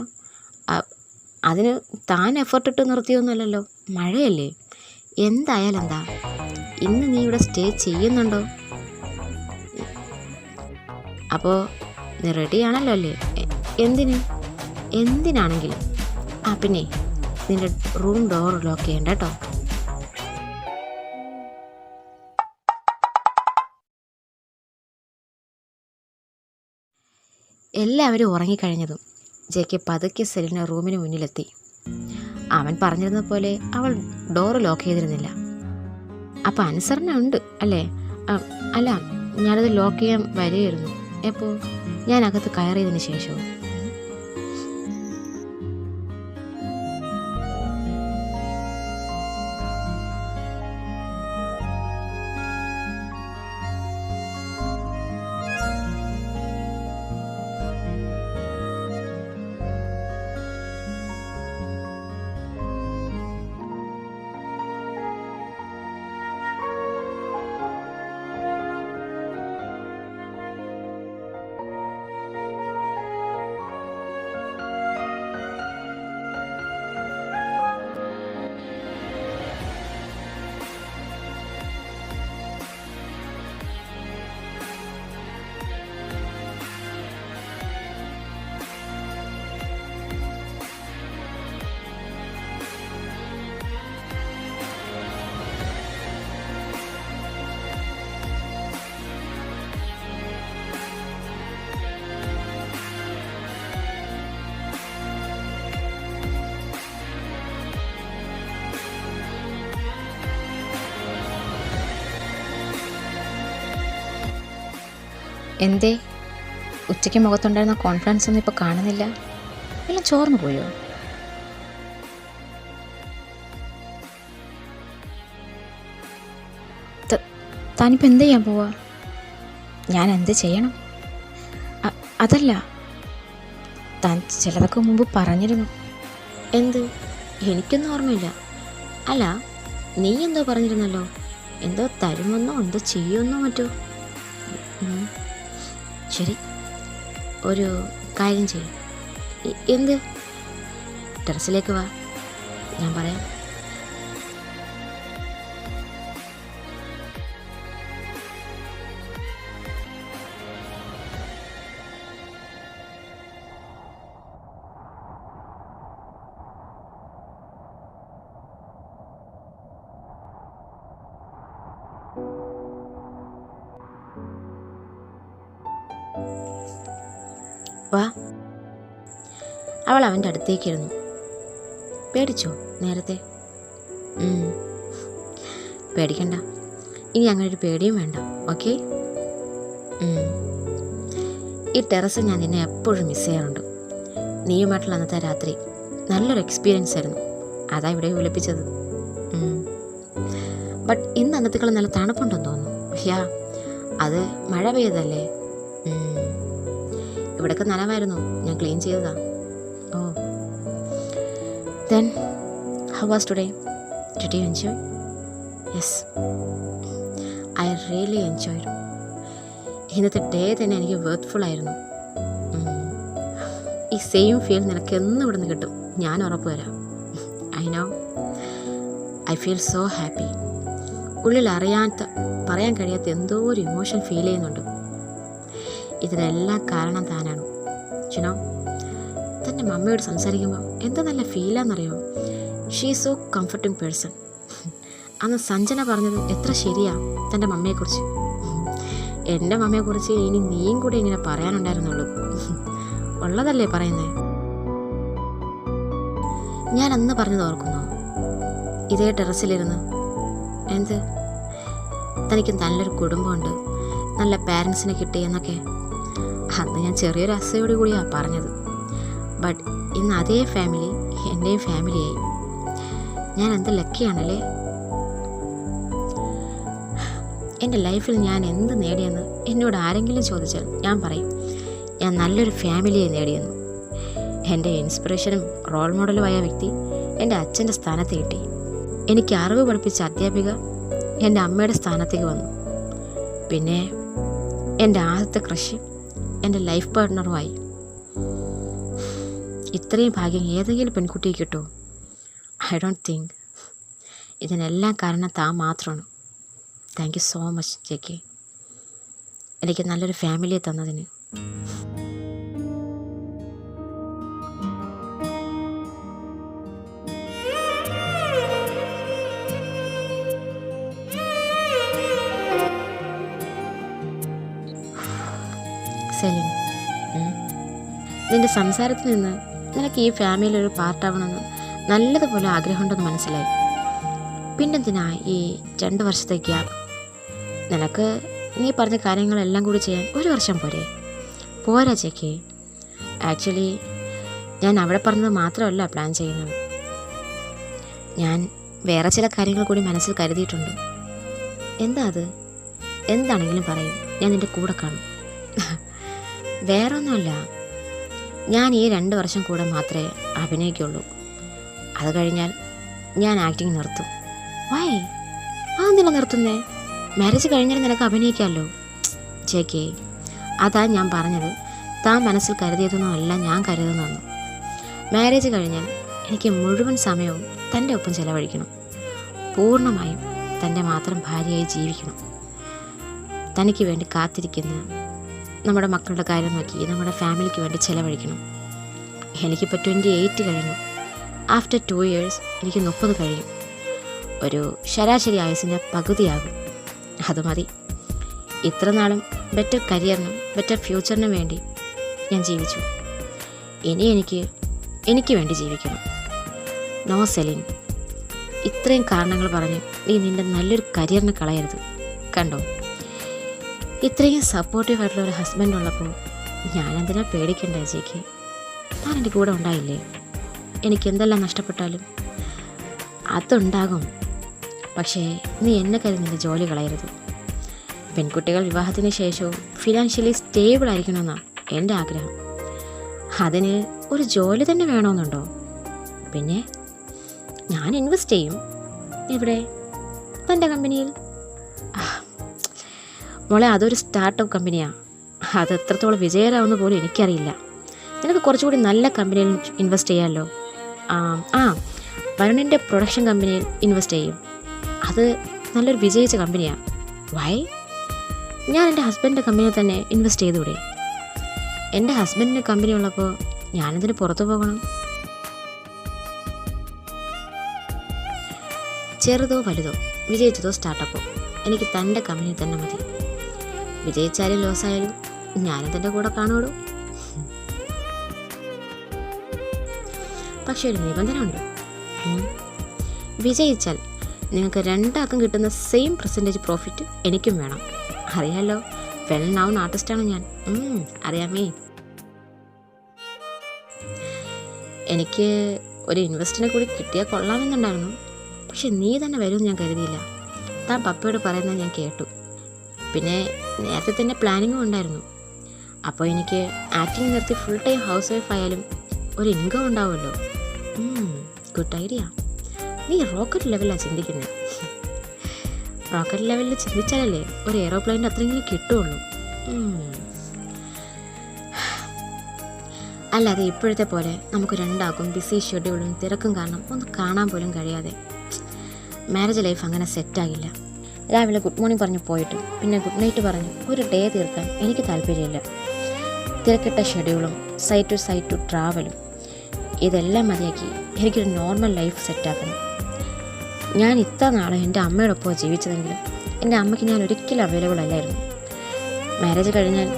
Speaker 2: അതിന് താൻ എഫർട്ട് ഇട്ട് നിർത്തിയൊന്നുമല്ലല്ലോ. മഴയല്ലേ? എന്തായാലും എന്താ, ഇന്ന് നീ ഇവിടെ സ്റ്റേ ചെയ്യുന്നുണ്ടോ? അപ്പോൾ നീ റെഡിയാണല്ലോ അല്ലേ? എന്തിനാണെങ്കിലും. പിന്നെ നിൻ്റെ റൂം ഡോർ ലോക്ക് ചെയ്യണ്ട കേട്ടോ. എല്ലാവരും ഉറങ്ങിക്കഴിഞ്ഞതും ജെക്ക് പതുക്കെ സെലിന റൂമിന് മുന്നിലെത്തി. അവൻ പറഞ്ഞിരുന്ന പോലെ അവൾ ഡോറ് ലോക്ക് ചെയ്തിരുന്നില്ല. അപ്പം അനുസരണ ഉണ്ട് അല്ലേ? അല്ല, ഞാനത് ലോക്ക് ചെയ്യാൻ വരികയായിരുന്നു. എപ്പോൾ? ഞാൻ അകത്ത് കയറിയതിന് ശേഷവും. എന്തേ ഉച്ചയ്ക്ക് മുഖത്തുണ്ടായിരുന്ന കോൺഫിഡൻസ് ഒന്നും ഇപ്പോൾ കാണുന്നില്ല? എല്ലാം ചോർന്നു പോയോ? താനിപ്പോൾ എന്ത് ചെയ്യാൻ പോവാ? ഞാൻ എന്ത് ചെയ്യണം? അതല്ല, താൻ ചിലതൊക്കെ മുമ്പ് പറഞ്ഞിരുന്നു. എന്ത്? എനിക്കൊന്നും ഓർമ്മയില്ല. അല്ല, നീ എന്തോ പറഞ്ഞിരുന്നല്ലോ, എന്തോ തരുമെന്നോ എന്തോ ചെയ്യുമെന്നോ മറ്റോ. ശരി, ഒരു കാര്യം ചെയ്യും. എന്ത്? ടെറസിലേക്ക് വാ, ഞാൻ പറയാം. വാ. അവൾ അവൻ്റെ അടുത്തേക്കിരുന്നു. പേടിച്ചോ നേരത്തെ? പേടിക്കണ്ട, ഇനി അങ്ങനെ ഒരു പേടിയും വേണ്ട. ഓക്കെ? ഈ ടെറസ് ഞാൻ നിന്നെ എപ്പോഴും മിസ് ചെയ്യാറുണ്ട്. നീയുമായിട്ടുള്ള അന്നത്തെ രാത്രി നല്ലൊരു എക്സ്പീരിയൻസ് ആയിരുന്നു. അതാ ഇവിടെ വിളിപ്പിച്ചത്. ബട്ട് ഇന്ന് അന്നത്തേക്കാളും നല്ല തണുപ്പുണ്ടെന്ന് തോന്നുന്നു. യാ, അത് മഴ പെയ്തല്ലേ. ഇവിടെയൊക്കെ നനവായിരുന്നു, ഞാൻ ക്ലീൻ ചെയ്തതാ. Oh, then how was today? Did you enjoy? Yes, I really enjoyed. ഇന്നത്തെ ഡേ തന്നെ എനിക്ക് വർത്ത്ഫുൾ ആയിരുന്നു. ഈ സെയിം ഫീൽ നിനക്ക് എന്നും ഇവിടെ നിന്ന് കിട്ടും, ഞാൻ ഉറപ്പ് തരാം. I know, I feel so happy. ഉള്ളിൽ പറയാൻ കഴിയാത്ത എന്തോ ഒരു ഇമോഷൻ ഫീൽ ചെയ്യുന്നുണ്ട്. ഇതിനെല്ലാം കാരണം താനാണ്. ചിനോ, തൻ്റെ മമ്മയോട് സംസാരിക്കുമ്പോൾ എന്താ നല്ല ഫീലാണെന്നറിയോ? She is so comforting person. അന്ന് സഞ്ജന പറഞ്ഞത് എത്ര ശരിയാ തൻ്റെ മമ്മയെക്കുറിച്ച്. എൻ്റെ മമ്മയെക്കുറിച്ച് ഇനി നീയും കൂടെ ഇങ്ങനെ പറയാനുണ്ടായിരുന്നുള്ളൂ. ഉള്ളതല്ലേ പറയുന്നേ. ഞാൻ അന്ന് പറഞ്ഞത് ഓർക്കുന്നോ? ഇതേ ടെറസിലിരുന്ന് എന്ത് തനിക്ക് നല്ലൊരു കുടുംബമുണ്ട്, നല്ല പാരൻസിനെ കിട്ടി എന്നൊക്കെ. അന്ന് ഞാൻ ചെറിയൊരു അസയോട് കൂടിയാണ് പറഞ്ഞത്. ബട്ട് ഇന്ന് അതേ ഫാമിലി എൻ്റെയും ഫാമിലിയായി. ഞാൻ എന്ത് ലക്കിയാണല്ലേ. എൻ്റെ ലൈഫിൽ ഞാൻ എന്ത് നേടിയെന്ന് എന്നോട് ആരെങ്കിലും ചോദിച്ചാൽ ഞാൻ പറയും, ഞാൻ നല്ലൊരു ഫാമിലിയെ നേടിയെന്ന്. എൻ്റെ ഇൻസ്പിറേഷനും റോൾ മോഡലുമായ വ്യക്തി എൻ്റെ അച്ഛൻ്റെ സ്ഥാനത്ത് കിട്ടി. എനിക്ക് അറിവ് പഠിപ്പിച്ച അധ്യാപിക എൻ്റെ അമ്മയുടെ സ്ഥാനത്തേക്ക് വന്നു. പിന്നെ എൻ്റെ ആദ്യത്തെ ക്രഷ് എൻ്റെ ലൈഫ് പാർട്ട്ണറുമായി. ഇത്രയും ഭാഗ്യം ഏതെങ്കിലും പെൺകുട്ടിക്ക് കിട്ടുമോ? I don't think. ഇതിനെല്ലാം കാരണം താൻ മാത്രമാണ്. താങ്ക് യു സോ മച്ച് ജെക്കി, എനിക്ക് നല്ലൊരു ഫാമിലിയെ തന്നതിന്. സെലിൻ, നിൻ്റെ സംസാരത്തിൽ നിന്ന് നിനക്ക് ഈ ഫാമിലിയിൽ ഒരു പാർട്ടാവണമെന്ന് നല്ലതുപോലെ ആഗ്രഹമുണ്ടെന്ന് മനസ്സിലായി. പിന്നെന്തിനാ ഈ 2 വർഷത്തെ ഗ്യാപ്പ്? നിനക്ക് നീ പറഞ്ഞ കാര്യങ്ങളെല്ലാം കൂടി ചെയ്യാൻ 1 വർഷം പോരെ? പോരാ ചേക്കി. ആക്ച്വലി ഞാൻ അവിടെ പറഞ്ഞത് മാത്രമല്ല പ്ലാൻ ചെയ്യുന്നത്. ഞാൻ വേറെ ചില കാര്യങ്ങൾ കൂടി മനസ്സിൽ കരുതിയിട്ടുണ്ട്. എന്താ അത്? എന്താണെങ്കിലും പറയും, ഞാൻ നിൻ്റെ കൂടെ കാണും. വേറെ ഒന്നുമല്ല, ഞാൻ ഈ 2 വർഷം കൂടെ മാത്രമേ അഭിനയിക്കുള്ളൂ. അത് കഴിഞ്ഞാൽ ഞാൻ ആക്ടിങ് നിർത്തും. വൈ? അതെന്തിനാ നിർത്തുന്നേ? മാരേജ് കഴിഞ്ഞാൽ നിനക്ക് അഭിനയിക്കാമല്ലോ. ജെക്കെ, അതാ ഞാൻ പറഞ്ഞത്. താൻ മനസ്സിൽ കരുതിയതൊന്നുമല്ല ഞാൻ കരുതുന്നതെന്ന്. മാരേജ് കഴിഞ്ഞാൽ എനിക്ക് മുഴുവൻ സമയവും തൻ്റെ ഒപ്പം ചെലവഴിക്കണം. പൂർണ്ണമായും തൻ്റെ മാത്രം ഭാര്യയായി ജീവിക്കണം. തനിക്ക് വേണ്ടി കാത്തിരിക്കുന്ന നമ്മുടെ മക്കളുടെ കാര്യം നോക്കി നമ്മുടെ ഫാമിലിക്ക് വേണ്ടി ചിലവഴിക്കണം. എനിക്കിപ്പോൾ 28 കഴിഞ്ഞു. ആഫ്റ്റർ 2 years എനിക്ക് 30 കഴിയും. ഒരു ശരാശരി ആയുസിൻ്റെ പകുതിയാകും. അത് മതി. ഇത്ര നാളും ബെറ്റർ കരിയറിനും ബെറ്റർ ഫ്യൂച്ചറിനും വേണ്ടി ഞാൻ ജീവിച്ചു. ഇനി എനിക്ക് വേണ്ടി ജീവിക്കണം. നോ സെലിൻ, ഇത്രയും കാരണങ്ങൾ പറഞ്ഞ് നീ നിൻ്റെ നല്ലൊരു കരിയറിനെ കളയരുത്. കണ്ടോ, ഇത്രയും സപ്പോർട്ടീവായിട്ടുള്ള ഒരു ഹസ്ബൻഡ് ഉള്ളപ്പോൾ ഞാനെന്തിനാ പേടിക്കണ്ട ചേച്ചി? താൻ എൻ്റെ കൂടെ ഉണ്ടായില്ലേ? എനിക്ക് എന്തെല്ലാം നഷ്ടപ്പെട്ടാലും അതുണ്ടാകും. പക്ഷേ നീ എന്നെ കരുതി നിൻ്റെ ജോലി കളയരുത്. പെൺകുട്ടികൾ വിവാഹത്തിന് ശേഷവും ഫിനാൻഷ്യലി സ്റ്റേബിൾ ആയിരിക്കണമെന്നാണ് എൻ്റെ ആഗ്രഹം. അതിന് ഒരു ജോലി തന്നെ വേണമെന്നുണ്ടോ? പിന്നെ ഞാൻ ഇൻവെസ്റ്റ് ചെയ്യും. എവിടെ? തൻ്റെ കമ്പനിയിൽ. മോളെ, അതൊരു സ്റ്റാർട്ടപ്പ് കമ്പനിയാണ്. അത് എത്രത്തോളം വിജയകരമാവുന്ന പോലും എനിക്കറിയില്ല. നിനക്ക് കുറച്ചുകൂടി നല്ല കമ്പനിയിൽ ഇൻവെസ്റ്റ് ചെയ്യാമല്ലോ. വരുണിൻ്റെ പ്രൊഡക്ഷൻ കമ്പനിയിൽ ഇൻവെസ്റ്റ് ചെയ്യും. അത് നല്ലൊരു വിജയിച്ച കമ്പനിയാണ്. വൈ? ഞാൻ എൻ്റെ ഹസ്ബൻഡിൻ്റെ കമ്പനിയിൽ തന്നെ ഇൻവെസ്റ്റ് ചെയ്തുകൂടെ? എൻ്റെ ഹസ്ബൻഡിൻ്റെ കമ്പനി ഉള്ളപ്പോൾ ഞാനെന്തിന് പുറത്തു പോകണം? ചെറുതോ വലുതോ, വിജയിച്ചതോ സ്റ്റാർട്ടപ്പോ, എനിക്ക് തൻ്റെ കമ്പനി തന്നെ മതി. വിജയിച്ചാലും ലോസായാലും ഞാനും തൻ്റെ കൂടെ കാണുള്ളൂ. പക്ഷെ ഒരു നിബന്ധന ഉണ്ട്. വിജയിച്ചാൽ നിങ്ങൾക്ക് രണ്ടാൾക്കും കിട്ടുന്ന സെയിം പെർസെൻറ്റേജ് പ്രോഫിറ്റ് എനിക്കും വേണം. അറിയാലോ, വെൽ നൗൺ ആർട്ടിസ്റ്റാണ് ഞാൻ. അറിയാമേ. എനിക്ക് ഒരു ഇൻവെസ്റ്റിനെ കൂടി കിട്ടിയാൽ കൊള്ളാമെന്നുണ്ടായിരുന്നു. പക്ഷെ നീ തന്നെ വരുമെന്ന് ഞാൻ കരുതിയില്ല. താൻ പപ്പയോട് പറയുന്നത് ഞാൻ കേട്ടു. പിന്നെ നേരത്തെ തന്നെ പ്ലാനിങ്ങും ഉണ്ടായിരുന്നു. അപ്പോൾ എനിക്ക് ആക്ടിങ് നിർത്തി ഫുൾ ടൈം ഹൗസ് വൈഫ് ആയാലും ഒരു ഇൻകം ഉണ്ടാവുമല്ലോ. Good idea. നീ റോക്കറ്റ് ലെവലാണ് ചിന്തിക്കുന്നത്. റോക്കറ്റ് ലെവലിൽ ചിന്തിച്ചാലല്ലേ ഒരു എയ്റോപ്ലെയിൻ്റെ അത്രയെങ്കിലും കിട്ടുള്ളൂ. അല്ലാതെ ഇപ്പോഴത്തെ പോലെ നമുക്ക് രണ്ടാൾക്കും ബിസി ഷെഡ്യൂളും തിരക്കും കാരണം ഒന്ന് കാണാൻ പോലും കഴിയാതെ മാരേജ് ലൈഫ് അങ്ങനെ സെറ്റാകില്ല. രാവിലെ ഗുഡ് മോർണിംഗ് പറഞ്ഞ് പോയിട്ട് പിന്നെ ഗുഡ് നൈറ്റ് പറഞ്ഞ് ഒരു ഡേ തീർക്കാൻ എനിക്ക് താല്പര്യമില്ല. തിരക്കിട്ട ഷെഡ്യൂളും സൈറ്റ് ടു ട്രാവലും ഇതെല്ലാം മതിയാക്കി എനിക്കൊരു നോർമൽ ലൈഫ് സെറ്റാക്കണം. ഞാൻ ഇത്ര നാളെ എൻ്റെ അമ്മയോടൊപ്പം ജീവിച്ചതെങ്കിലും എൻ്റെ അമ്മയ്ക്ക് ഞാൻ ഒരിക്കലും അവൈലബിൾ അല്ലായിരുന്നു. മാരേജ് കഴിഞ്ഞാൽ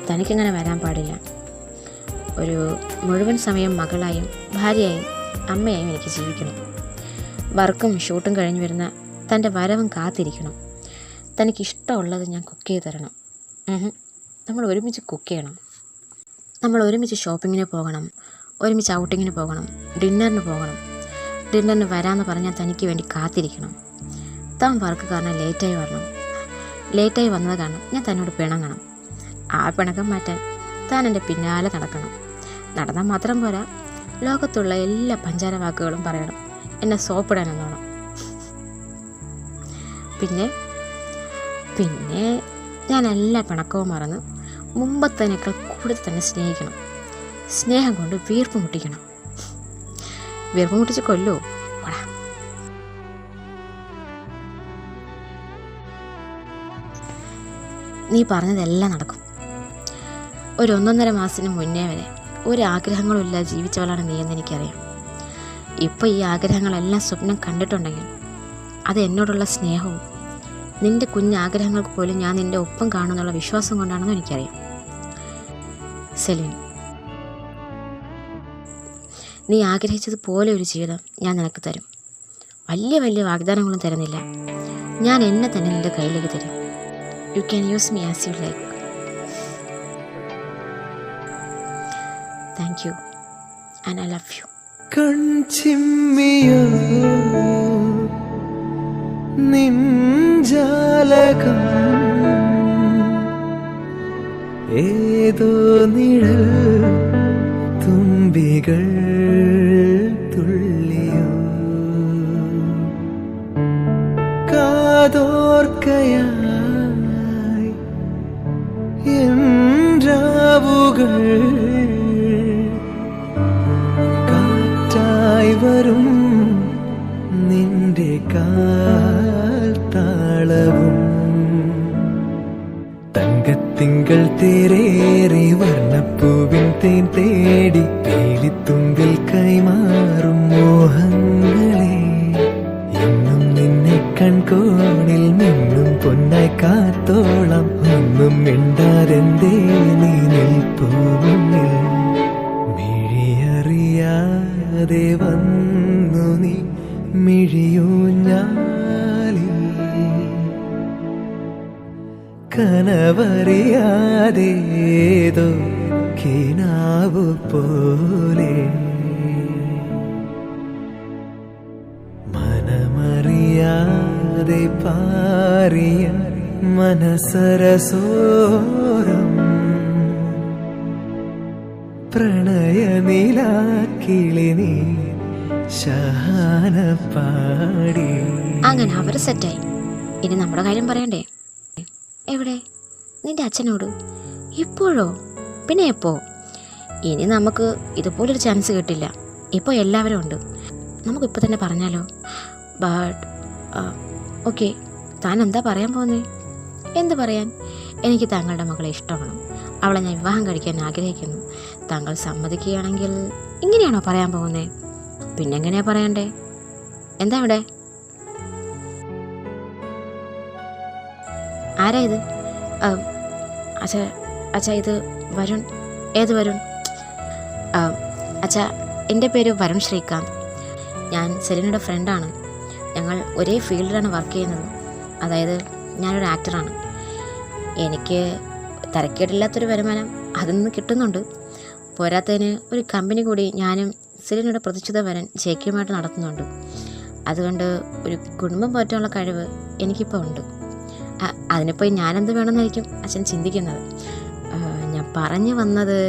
Speaker 2: തനിക്കങ്ങനെ വരാൻ പാടില്ല. ഒരു മുഴുവൻ സമയം മകളായും ഭാര്യയായും അമ്മയായും എനിക്ക് ജീവിക്കണം. വർക്കും ഷൂട്ടും കഴിഞ്ഞ് വരുന്ന തൻ്റെ വരവും കാത്തിരിക്കണം. തനിക്കിഷ്ടമുള്ളത് ഞാൻ കുക്ക് ചെയ്ത് തരണം. നമ്മൾ ഒരുമിച്ച് കുക്ക് ചെയ്യണം. നമ്മൾ ഒരുമിച്ച് ഷോപ്പിങ്ങിന് പോകണം, ഒരുമിച്ച് ഔട്ടിങ്ങിന് പോകണം, ഡിന്നറിന് പോകണം. ഡിന്നറിന് വരാമെന്ന് പറഞ്ഞാൽ തനിക്ക് വേണ്ടി കാത്തിരിക്കണം. താൻ വർക്ക് കാരണം ലേറ്റായി വരണം. ലേറ്റായി വന്നത് കാരണം ഞാൻ തന്നോട് പിണങ്ങണം. ആ പിണക്കം മാറ്റാൻ താൻ എൻ്റെ പിന്നാലെ നടക്കണം. നടന്നാൽ മാത്രം പോരാ, ലോകത്തുള്ള എല്ലാ പഞ്ചാര വാക്കുകളും പറയണം. എന്നെ സോപ്പിടാനെന്നോണം. പിന്നെ ഞാൻ എല്ലാ പിണക്കവും മറന്ന് മുമ്പത്തേനേക്കാൾ കൂടുതൽ തന്നെ സ്നേഹിക്കണം. സ്നേഹം കൊണ്ട് വീർപ്പ് മുട്ടിക്കണം. വീർപ്പ് മുട്ടിച്ച് കൊല്ലോ. നീ പറഞ്ഞതെല്ലാം നടക്കും. ഒരു 1.5 മാസത്തിന് മുന്നേ വരെ ഒരു ആഗ്രഹങ്ങളും ഇല്ലാതെ ജീവിച്ചവളാണ് നീ എന്ന് എനിക്കറിയാം. ഇപ്പോൾ ഈ ആഗ്രഹങ്ങളെല്ലാം സ്വപ്നം കണ്ടിട്ടുണ്ടെങ്കിൽ അത് എന്നോടുള്ള സ്നേഹവും നിൻ്റെ കുഞ്ഞാഗ്രഹങ്ങൾക്ക് പോലും ഞാൻ നിൻ്റെ ഒപ്പം കാണുന്നുള്ള വിശ്വാസം കൊണ്ടാണെന്നും എനിക്കറിയാം. സെലിൻ, നീ ആഗ്രഹിച്ചതുപോലെ ഒരു ജീവിതം ഞാൻ നിനക്ക് തരും. വലിയ വലിയ വാഗ്ദാനങ്ങളൊന്നും തരുന്നില്ല. ഞാൻ എന്നെ തന്നെ നിൻ്റെ കയ്യിലേക്ക് തരും. You can use me as you like. Thank you and I love you.
Speaker 1: കൺചിമ്മിയോ നിഞ്ചാലകം ഏതോ നിഴൽ തുമ്പികൾ തുള്ളിയോ കാതോർക്കയായി രാവുകൾ കാറ്റായി വരും നിന്റെ കാൽ താളവും തങ്കത്തിങ്കൾ തേരേറി വർണ്ണപ്പൂവിൻ തേൻ തേടി പേലിത്തുമ്പിൽ കൈമാറും മോഹങ്ങളെ എന്നും നിന്നെ കൺകോണിൽ നിന്നും പൊന്നായി കാത്തോളം ഒന്നും മിണ്ടാരെന്തേ നീ നിൽപ്പൂവിൽ മിഴിയറിയാതെ വന്നു നീ മിഴിയൂഞ്ഞാലിൽ കനവറിയാതേതോ കിനാവു പോലെ മനമറിയാതെ പാറിയ മനസരസോരം പ്രണയനിലാക്കിളിനി ശഹാന പാടി.
Speaker 2: അങ്ങനെ അവർ സെറ്റായി. ഇനി നമ്മുടെ കാര്യം പറയണ്ടേ? എവിടെ? നിന്റെ അച്ഛനോട്? ഇപ്പോഴോ? പിന്നെ എപ്പോ? ഇനി നമുക്ക് ഇതുപോലൊരു ചാൻസ് കിട്ടില്ല. ഇപ്പോൾ എല്ലാവരും ഉണ്ട്. നമുക്കിപ്പോൾ തന്നെ പറഞ്ഞാലോ? ബട്ട് ഓക്കെ, താൻ എന്താ പറയാൻ പോകുന്നേ? എന്ത് പറയാൻ? എനിക്ക് താങ്കളുടെ മകളെ ഇഷ്ടമാണ്. അവളെ ഞാൻ വിവാഹം കഴിക്കാൻ ആഗ്രഹിക്കുന്നു. താങ്കൾ സമ്മതിക്കുകയാണെങ്കിൽ ഇങ്ങനെയാണോ പറയാൻ പോകുന്നത്? പിന്നെങ്ങനെയാ പറയണ്ടേ? എന്താ ഇവിടെ? ആരാ ഇത്? അച്ഛാ ഇത് വരുൺ. ഏത് വരുൺ? അച്ഛാ, എൻ്റെ പേര് വരുൺ ശ്രീകാന്ത്. ഞാൻ സെലിനയുടെ ഫ്രണ്ടാണ്. ഞങ്ങൾ ഒരേ ഫീൽഡിലാണ് വർക്ക് ചെയ്യുന്നത്. അതായത് ഞാനൊരു ആക്ടറാണ്. എനിക്ക് തരക്കേടില്ലാത്തൊരു വരുമാനം അതിൽ നിന്ന് കിട്ടുന്നുണ്ട്. പോരാത്തതിന് ഒരു കമ്പനി കൂടി ഞാനും സെലിനയുടെ പ്രതിഷ്ഠിത വരൻ ജേക്കിയുമായിട്ട് നടത്തുന്നുണ്ട്. അതുകൊണ്ട് ഒരു കുടുംബം പോറ്റാനുള്ള കഴിവ് എനിക്കിപ്പോൾ ഉണ്ട്. അതിനിപ്പോൾ ഞാനെന്ത് വേണമെന്നായിരിക്കും അച്ഛൻ ചിന്തിക്കുന്നത്. ഞാൻ പറഞ്ഞു വന്നത്,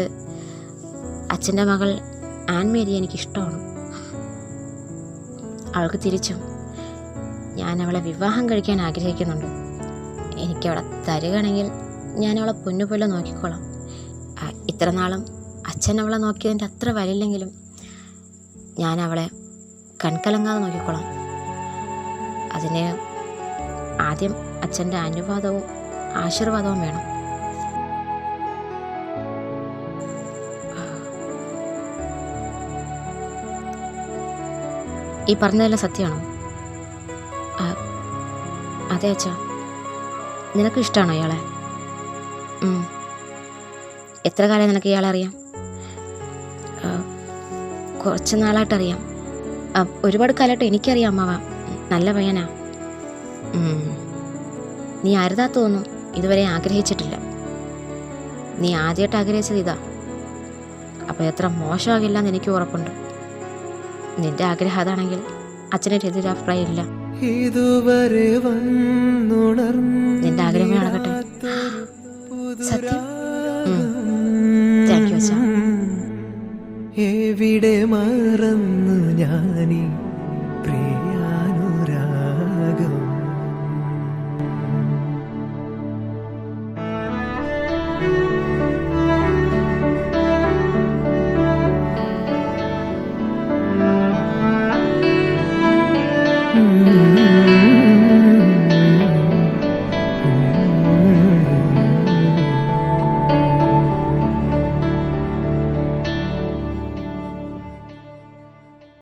Speaker 2: അച്ഛൻ്റെ മകൾ ആൻമേരി എനിക്കിഷ്ടമാണ്. അവൾക്ക് തിരിച്ചും ഞാൻ അവളെ വിവാഹം കഴിക്കാൻ ആഗ്രഹിക്കുന്നുണ്ട്. എനിക്കവളെ തരികയാണെങ്കിൽ ഞാൻ അവളെ പൊന്നുപോലെ നോക്കിക്കോളാം. ഇത്ര നാളും അച്ഛൻ അവളെ നോക്കിയതിൻ്റെ അത്ര വരില്ലെങ്കിലും ഞാൻ അവളെ കൺകലങ്ങാതെ നോക്കിക്കോളാം. അതിന് ആദ്യം അച്ഛൻ്റെ അനുവാദവും ആശീർവാദവും വേണം. ഈ പറഞ്ഞതെല്ലാം സത്യമാണോ? അതെ അച്ഛാ. നിനക്ക് ഇഷ്ടമാണോ ഇയാളെ? എത്ര കാലം നിനക്ക് ഇയാളെ അറിയാം? കുറച്ച് നാളായിട്ടറിയാം. ഒരുപാട് കാലമായിട്ട് എനിക്കറിയാം അമ്മാവ. നല്ല പയ്യനാ. നീ അരുതാത്തൊന്നും ഇതുവരെ ആഗ്രഹിച്ചിട്ടില്ല. നീ ആദ്യമായിട്ട് ആഗ്രഹിച്ചത് ഇതാ. അപ്പോൾ എത്ര മോശമാകില്ലെന്ന് എനിക്ക് ഉറപ്പുണ്ട്. നിന്റെ ആഗ്രഹം അതാണെങ്കിൽ അച്ഛനൊരു എതിരഭിപ്രായം ഇല്ല. നിന്റെ ആഗ്രഹമേ നടക്കട്ടെ. സത്യം. താങ്ക് യു അച്ഛാ.
Speaker 1: എവിടെ മറന്നു ഞാനീ